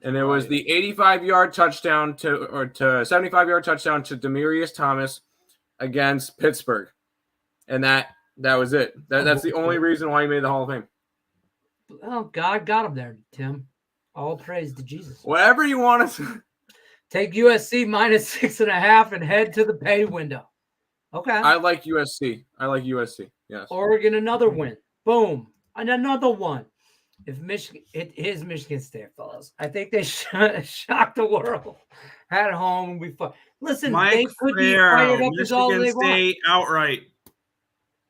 And it was the 85-yard touchdown to 75-yard touchdown to Demaryius Thomas against Pittsburgh. And that was it. That's the only reason why he made the Hall of Fame. Oh, God got him there, Tim. All praise to Jesus. Whatever you want to take USC minus 6.5 and head to the pay window. Okay. I like USC. Yes. Oregon, another win. Boom. And another one. If Michigan, it is Michigan State, fellas. I think they shocked the world at home. Listen, they could be fired up as all they want. Michigan State outright.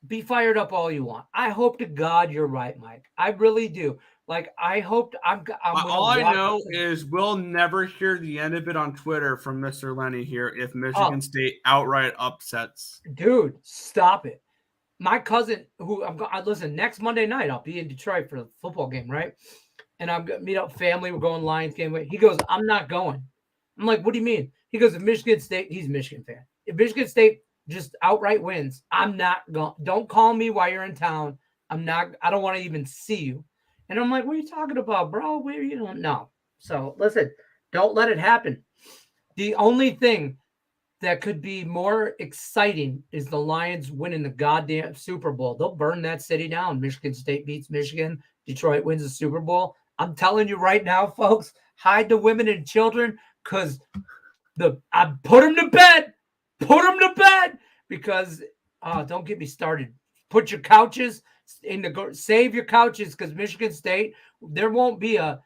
Be fired up all you want. I hope to God you're right, Mike. I really do. Like, I hope all I know is we'll never hear the end of it on Twitter from Mr. Lenny here if Michigan State outright upsets. Dude, stop it. My cousin, listen, next Monday night, I'll be in Detroit for the football game, right? And I'm going to meet up family. We're going Lions game. He goes, I'm not going. I'm like, what do you mean? He goes, if Michigan State, he's a Michigan fan. If Michigan State just outright wins, I'm not going. Don't call me while you're in town. I don't want to even see you. And I'm like, what are you talking about, bro? No. So listen, don't let it happen. The only thing that could be more exciting is the Lions winning the goddamn Super Bowl. They'll burn that city down. Michigan State beats Michigan. Detroit wins the Super Bowl. I'm telling you right now, folks, hide the women and children because I put them to bed. Put them to bed because don't get me started. Put your couches save your couches because Michigan State, there won't be an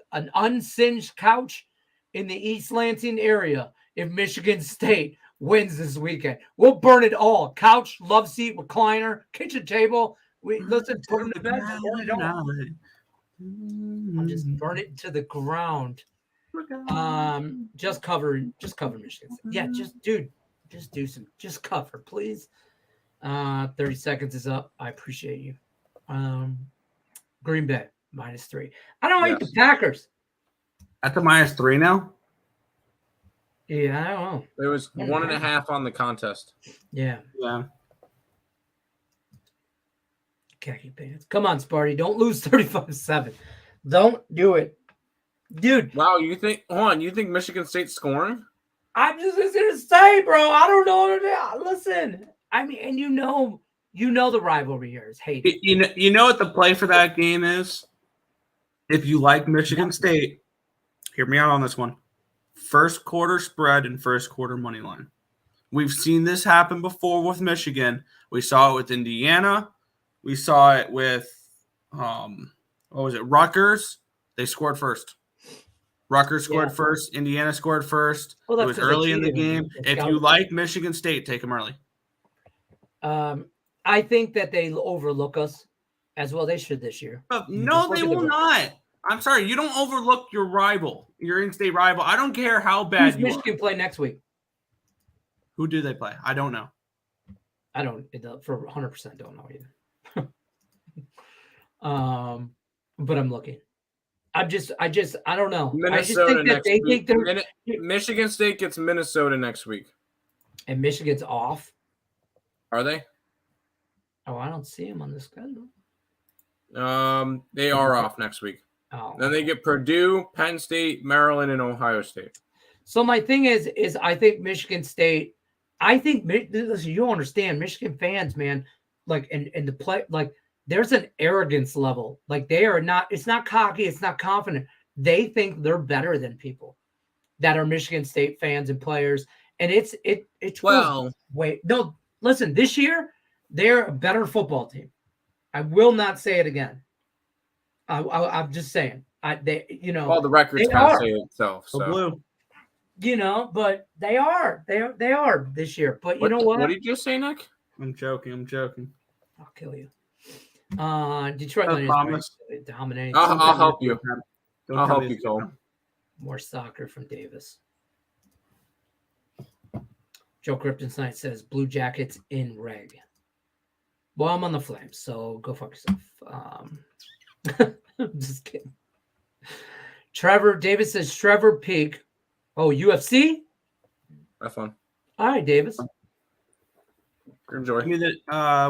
unsinged couch in the East Lansing area if Michigan State wins this weekend. We'll burn it all. Couch, love seat, recliner, kitchen table. Listen, put them to bed. I'll just burn it to the ground. Just cover Michigan State. Yeah, just cover, please. 30 seconds is up. I appreciate you. Green Bay -3. I don't like the Yes. Packers. At the -3 now? Yeah, I don't know. There was 1.5 on the contest. Yeah. Yeah. Khaki pants. Come on, Sparty. Don't lose 35-7. Don't do it. Dude. Wow, you think Michigan State's scoring? I'm just gonna say, bro. I don't know. Listen, I mean, and you know the rivalry here is hated. You know what the play for that game is? If you like Michigan State, hear me out on this one. First quarter spread and first quarter money line. We've seen this happen before with Michigan. We saw it with Indiana. We saw it with Rutgers. They scored first. Rutgers scored first. Indiana scored first. Well, it was early in the game. If you like Michigan State, take them early. I think that they overlook us as well. They should this year. No, they will not. I'm sorry. You don't overlook your rival, your in-state rival. I don't care how bad Who's you Michigan are. play next week? Who do they play? I don't know. I don't for 100% don't know either. But I'm looking. I don't know. Minnesota next week. Michigan State gets Minnesota next week. And Michigan's off. Are they? Oh, I don't see them on the schedule. They are off next week. Oh. Then they get Purdue, Penn State, Maryland, and Ohio State. So my thing is I think Michigan State. Listen, you don't understand Michigan fans, man. Like in the play, like there's an arrogance level. Like they are not. It's not cocky. It's not confident. They think they're better than people that are Michigan State fans and players. And it's well. Wait, no. Listen, this year they're a better football team. I will not say it again. I'm just saying. Well, the records kind of say itself. So. Blue. But they are this year. But you know what? What did you say, Nick? I'm joking. I'll kill you. Detroit I promise. dominate. I'll help you. Don't I'll tell help me you, it's Cole. different. More soccer from Davis. Joe Krypton's Night says Blue Jackets in reg. Well, I'm on the Flames, so go fuck yourself. I'm just kidding. Davis says Trevor Peak. Oh, UFC? Have fun. All right, Davis. Enjoy. Give me the,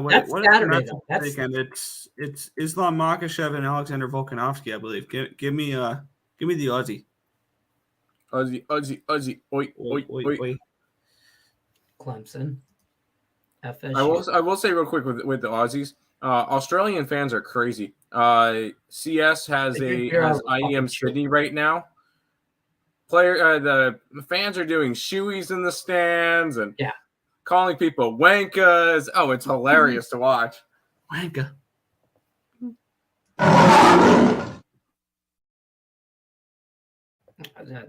That's what Saturday, is though. the weekend? It's Islam Makhachev and Alexander Volkanovski, I believe. Give me the Aussie. Aussie. Oi. Clemson. FSU. I will say real quick with the Aussies, Australian fans are crazy. CS has IEM Sydney right now. The fans are doing shoeies in the stands and calling people wankas. Oh, it's hilarious to watch. Wanka.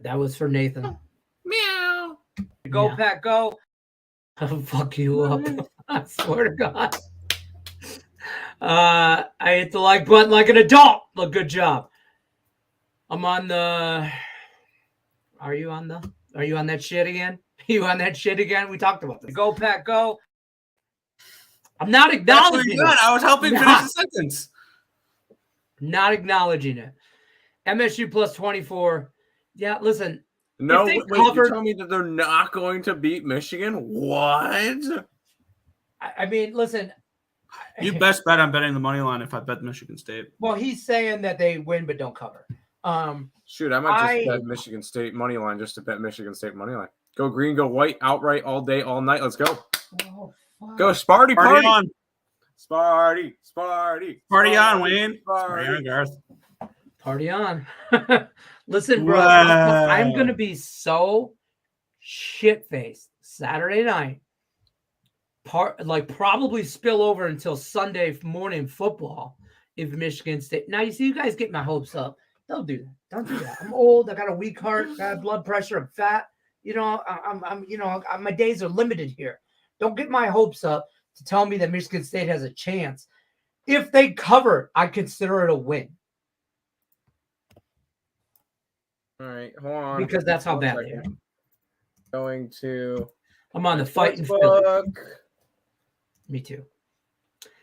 That was for Nathan. Meow. Go, Pat, go. I'll fuck you up. I swear to God. I hit the like button like an adult. Look, good job. I'm on the. Are you on that shit again? You on that shit again? We talked about this. Go, Pat, go. I'm not acknowledging it. I was helping finish the sentence. Not acknowledging it. MSU plus 24. Yeah, listen. No, wait, you tell me that they're not going to beat Michigan? What? I mean, listen. You best bet I'm betting the money line if I bet Michigan State. Well, he's saying that they win but don't cover. Shoot, I might just bet Michigan State money line just to bet Michigan State money line. Go green, go white, outright, all day, all night. Let's go. Oh, go Sparty, party on. Sparty. Party on, Wayne. Party on, Garth. Party on. Listen, bro, I'm going to be so shit-faced Saturday night. Probably spill over until Sunday morning football if Michigan State. Now, you see, you guys get my hopes up. Don't do that. Don't do that. I'm old. I got a weak heart. I got blood pressure. I'm fat. My days are limited here. Don't get my hopes up to tell me that Michigan State has a chance. If they cover, I consider it a win. All right, hold on. Because that's how bad they are. Going to. I'm on the fight in Philly. Me too.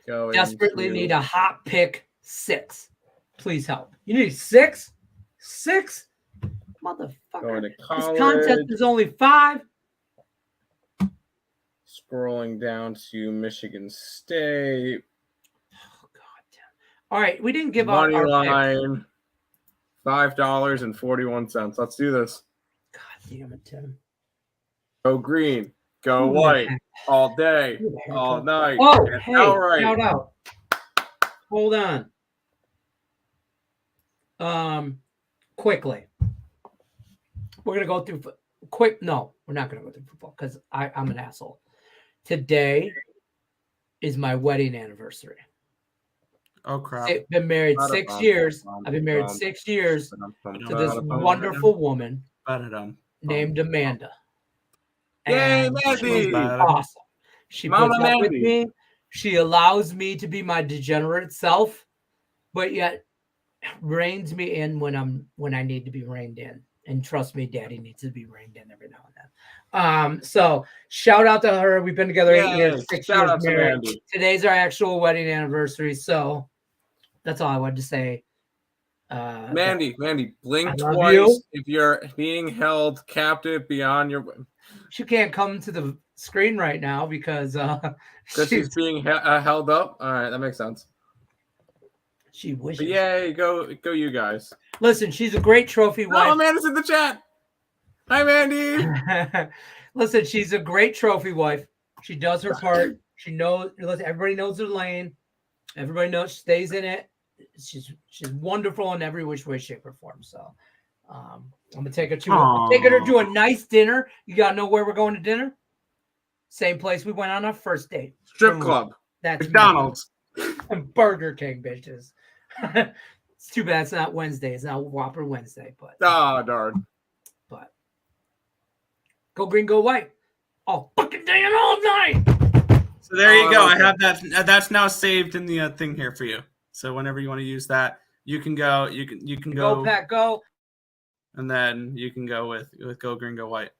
Desperately need a hot pick 6. Please help. You need 6? 6? Motherfucker. Going to This college. contest is only 5. Scrolling down to Michigan State. Oh, God damn. All right. We didn't give Money out our line. $5.41. Let's do this. God damn it, Tim. Go green. Go Who the white. heck? All day. Who the heck? All night. Oh, It's hey, all right. shout out. Hold on. Quickly. We're gonna go through quick. No, we're not gonna go through football because I'm an asshole. Today is my wedding anniversary. Oh crap! I've been married 6 years. I've been married 6 years to this wonderful woman named Amanda. Yay, And Mandy! she's awesome. She Mama puts up with Mandy. me. She allows me to be my degenerate self, but yet reins me in when I need to be reined in. And trust me, Daddy needs to be reined in every now and then. So shout out to her. We've been together 8 years, 6 Shout years out to married. Mandy. Today's our actual wedding anniversary. So that's all I wanted to say. Mandy, blink I love twice you. if you're being held captive beyond your. She can't come to the screen right now because she's being held up. All right, that makes sense. She wishes. But yay, go you guys. Listen, she's a great trophy wife. Oh, Amanda's in the chat. Hi, Mandy. Listen, she's a great trophy wife. She does her part. She knows. Everybody knows her lane. Everybody knows she stays in it. She's wonderful in every which way, shape, or form. So I'm gonna take her to a nice dinner. You gotta know where we're going to dinner. Same place we went on our first date. Strip club. That's McDonald's. And Burger King, bitches. It's too bad it's not Wednesday. It's not Whopper Wednesday, but darn. But go green, go white. All fucking day and all night. So there you go. I have that. That's now saved in the thing here for you. So whenever you want to use that, you can go. You can go. Go Pat, go. And then you can go with go green, go white.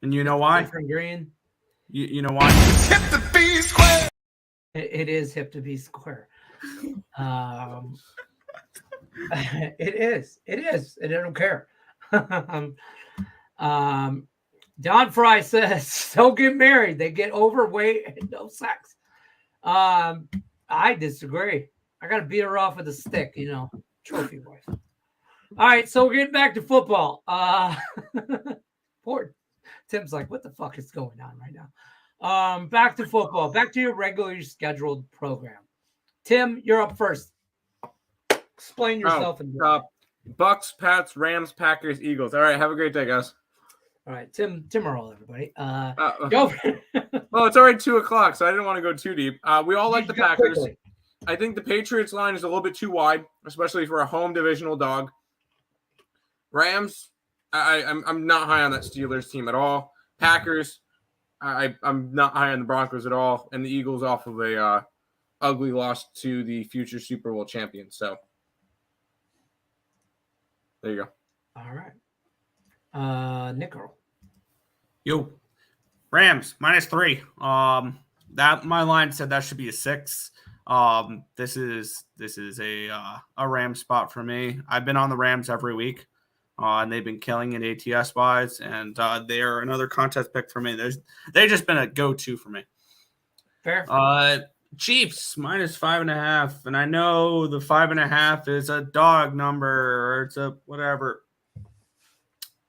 And you know why? Different green. You know why? Hip to be square. It is hip to be square. It is. And I don't care. Don Fry says, don't get married. They get overweight and no sex. I disagree. I got to beat her off with a stick, trophy wife. All right, so we're getting back to football. Poor Tim's like, what the fuck is going on right now? Back to football. Back to your regularly scheduled program. Tim, you're up first. Explain yourself. Bucks, Pats, Rams, Packers, Eagles. All right, have a great day, guys. All right, Tim Earl, everybody. Go. Well, it's already 2:00, so I didn't want to go too deep. We all like the Packers. Quickly. I think the Patriots line is a little bit too wide, especially for a home divisional dog. Rams, I'm not high on that Steelers team at all. Packers, I'm not high on the Broncos at all, and the Eagles off of a ugly loss to the future Super Bowl champions. So there you go. All right. Nick Earl. Yo, Rams -3. That my line said that should be a 6. This is a Ram spot for me. I've been on the Rams every week, and they've been killing it ATS wise, and they are another contest pick for me. They've just been a go-to for me. Fair. Chiefs -5.5, and I know the 5.5 is a dog number or it's a whatever.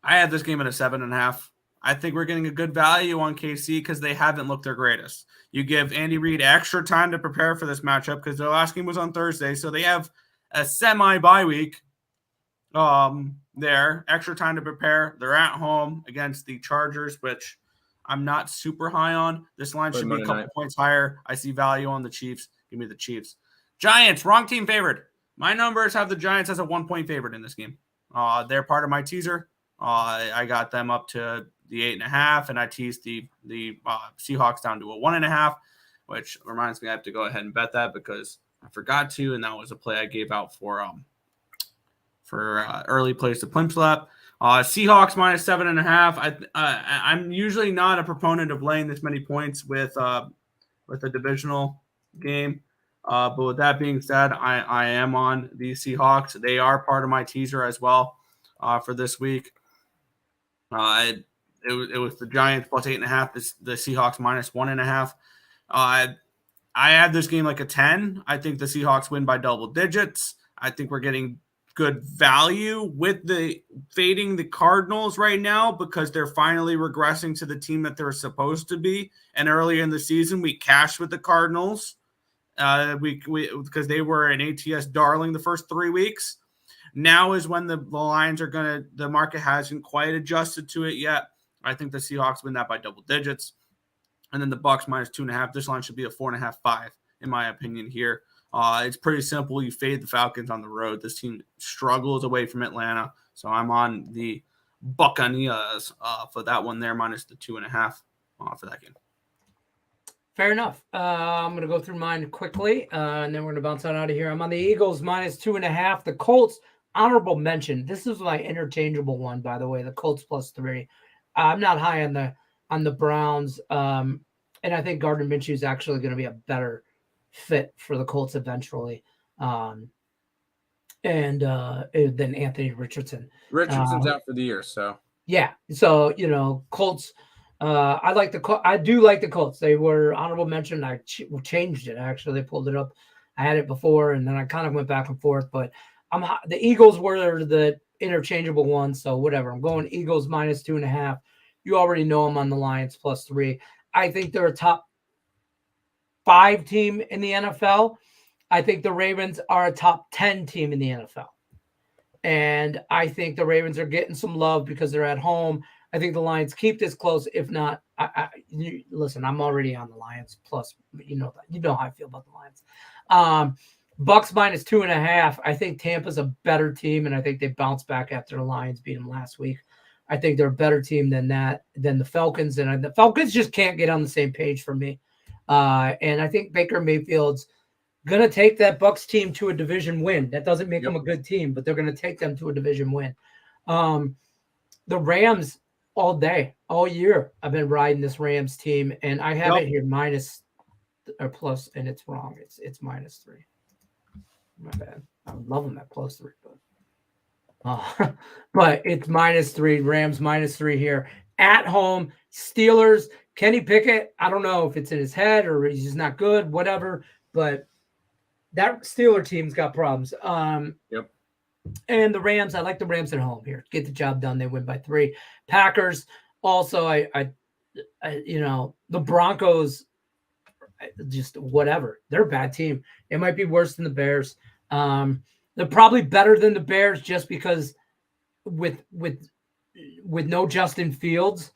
I have this game at a 7.5. I think we're getting a good value on KC because they haven't looked their greatest. You give Andy Reid extra time to prepare for this matchup because their last game was on Thursday, so they have a semi-bye week there. Extra time to prepare. They're at home against the Chargers, which I'm not super high on. This line should be a couple points higher. I see value on the Chiefs. Give me the Chiefs. Giants, wrong team favored. My numbers have the Giants as a 1-point favorite in this game. They're part of my teaser. I got them up to the 8.5, and I teased the Seahawks down to a 1.5, which reminds me I have to go ahead and bet that because I forgot to, and that was a play I gave out for early plays to Plimp Slap. Seahawks -7.5. I'm usually not a proponent of laying this many points with a divisional game, But with that being said, I am on the Seahawks. They are part of my teaser as well for this week. It was the Giants plus 8.5. The Seahawks minus 1.5. I have this game like a 10. I think the Seahawks win by double digits. I think we're getting good value with the fading the Cardinals right now because they're finally regressing to the team that they're supposed to be. And earlier in the season, we cashed with the Cardinals because they were an ATS darling the first 3 weeks. Now is when the lines are the market hasn't quite adjusted to it yet. I think the Seahawks win that by double digits. And then the Bucks minus 2.5. This line should be a 4.5, 5, in my opinion here. It's pretty simple. You fade the Falcons on the road. This team struggles away from Atlanta. So I'm on the Buccaneers for that one there, minus the 2.5 for that game. Fair enough. I'm going to go through mine quickly, and then we're going to bounce on out of here. I'm on the Eagles minus 2.5. The Colts, honorable mention. This is my interchangeable one, by the way, the Colts plus 3. I'm not high on the Browns, and I think Gardner Minshew is actually going to be a better fit for the Colts eventually, and than Anthony Richardson. Richardson's out for the year, so yeah. So Colts. I do like the Colts. They were honorable mention. I changed it actually. They pulled it up. I had it before, and then I kind of went back and forth. But the Eagles were the interchangeable one, so whatever. I'm going Eagles minus 2.5. You already know I'm on the Lions plus 3. I think they're a top 5 team in the NFL. I think the Ravens are a top 10 team in the NFL. And I think the Ravens are getting some love because they're at home. I think the Lions keep this close. If not, listen, I'm already on the Lions plus, you know how I feel about the Lions. Bucks minus 2.5. I think Tampa's a better team, and I think they bounce back after the Lions beat them last week. I think they're a better team than the Falcons, and the Falcons just can't get on the same page for me. And I think Baker Mayfield's going to take that Bucks team to a division win. That doesn't make them a good team, but they're going to take them to a division win. The Rams all day, all year, I've been riding this Rams team, and I have it here minus or plus, and it's wrong. It's minus 3. My bad. I would love them at plus 3, but it's minus 3. Rams minus 3 here at home. Steelers. Kenny Pickett. I don't know if it's in his head or he's just not good. Whatever, but that Steeler team's got problems. And the Rams. I like the Rams at home here. Get the job done. They win by 3. Packers. Also, I the Broncos. Just whatever. They're a bad team. It might be worse than the Bears. They're probably better than the Bears just because with no Justin Fields.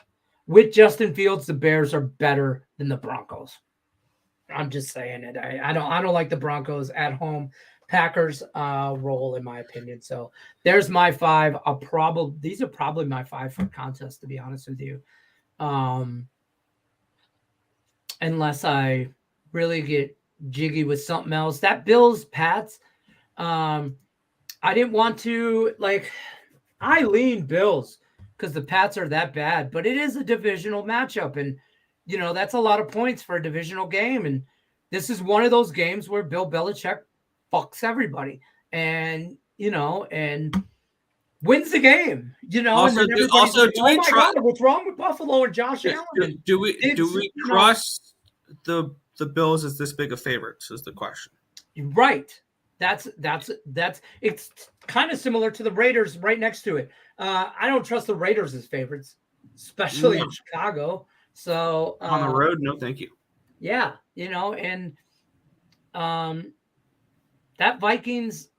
With Justin Fields, the Bears are better than the Broncos. I'm just saying it. I don't like the Broncos at home. Packers roll in my opinion. So there's my 5. These are probably my 5 for contest, to be honest with you. Unless I really get jiggy with something else. That Bills Pats. I didn't want to I lean Bills because the Pats are that bad, but it is a divisional matchup, and that's a lot of points for a divisional game. And this is one of those games where Bill Belichick fucks everybody, and and wins the game. Also, and then also, do we God, what's wrong with Buffalo and Josh Allen? Do we trust the Bills as this big a favorites? Is the question. Right. That's it's kind of similar to the Raiders right next to it. I don't trust the Raiders as favorites, especially in Chicago. So on the road, no, thank you. Yeah, and that Vikings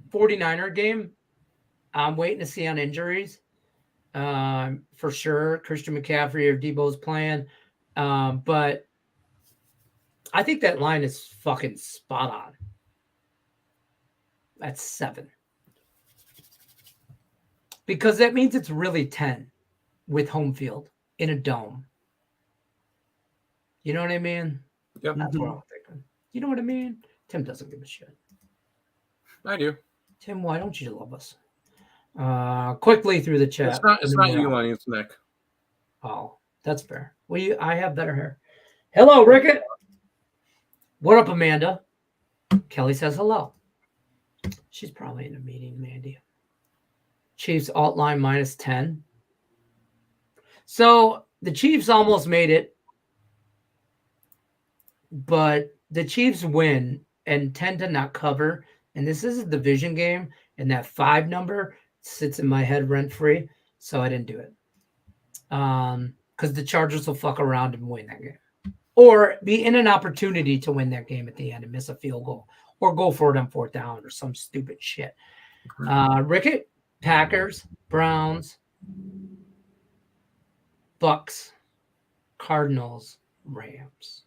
49er game, I'm waiting to see on injuries. For sure, Christian McCaffrey or Debo's playing, but I think that line is fucking spot on. That's 7. Because that means it's really 10 with home field in a dome. You know what I mean? Yep. That's what I'm thinking. You know what I mean? Tim doesn't give a shit. I do. Tim, why don't you love us? Quickly through the chat. It's not you, Lenny. It's Nick. Oh, that's fair. I have better hair. Hello, Rickett. What up, Amanda? Kelly says hello. She's probably in a meeting, Mandy. Chiefs alt line -10. So the Chiefs almost made it, but the Chiefs win and tend to not cover. And this is a division game, and that 5 number sits in my head rent-free, so I didn't do it. Because the Chargers will fuck around and win that game. Or be in an opportunity to win that game at the end and miss a field goal. Or go for it on 4th down or some stupid shit. Rickett, Packers, Browns, Bucks, Cardinals, Rams.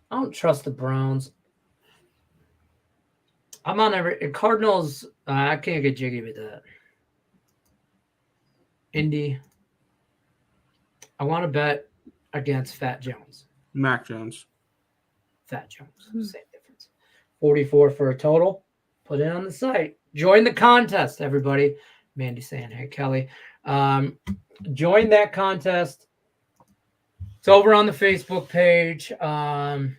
I don't trust the Browns. I'm on every Cardinals. I can't get jiggy with that. Indy. I want to bet against Fat Jones. Mac Jones. Fat Jones. Same difference. 44 for a total. Put it on the site. Join the contest, everybody. Mandy saying, hey, Kelly. Join that contest. It's over on the Facebook page, on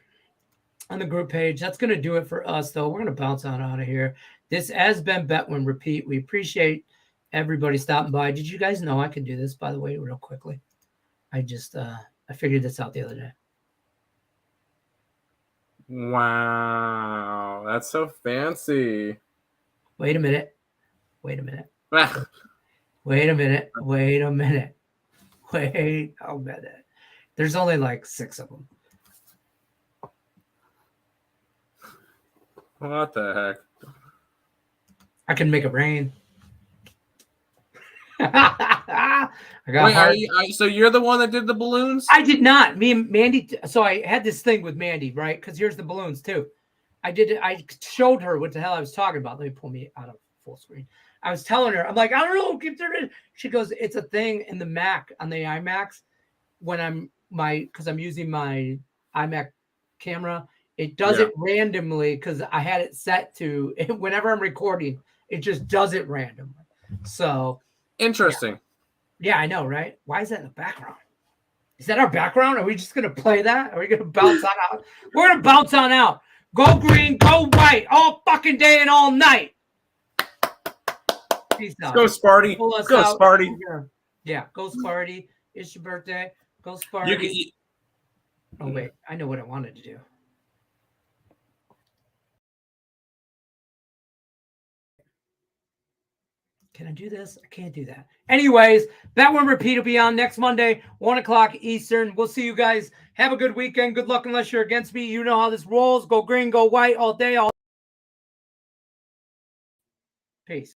the group page. That's going to do it for us, though. We're going to bounce on out of here. This has been Bet When Repeat. We appreciate everybody stopping by. Did you guys know I could do this, by the way, real quickly? I just I figured this out the other day. Wow, that's so fancy. Wait a minute. Wait a minute. Wait a minute. Wait a minute. Wait a minute. There's only like 6 of them. What the heck? I can make it rain. I got Wait, so you're the one that did the balloons? I did not. Me and Mandy. So I had this thing with Mandy, right? Because here's the balloons too. I did it. I showed her what the hell I was talking about. Let me pull me out of full screen. I was telling her, I'm like, I don't know. Keep doing it. She goes, it's a thing in the Mac on the iMacs when because I'm using my iMac camera. It does it randomly because I had it set to whenever I'm recording, it just does it randomly. So interesting. Yeah, I know, right? Why is that in the background? Is that our background? Are we just gonna play that? Are we gonna bounce on out? We're gonna bounce on out. Go green, go white, all fucking day and all night. Peace out. Go Sparty. Go out. Sparty. Yeah, go Sparty. It's your birthday. Go Sparty. Oh wait, I know what I wanted to do. Can I do this? I can't do that. Anyways, that one repeat will be on next Monday, 1 o'clock Eastern. We'll see you guys. Have a good weekend. Good luck unless you're against me. You know how this rolls. Go green, go white all day. Peace.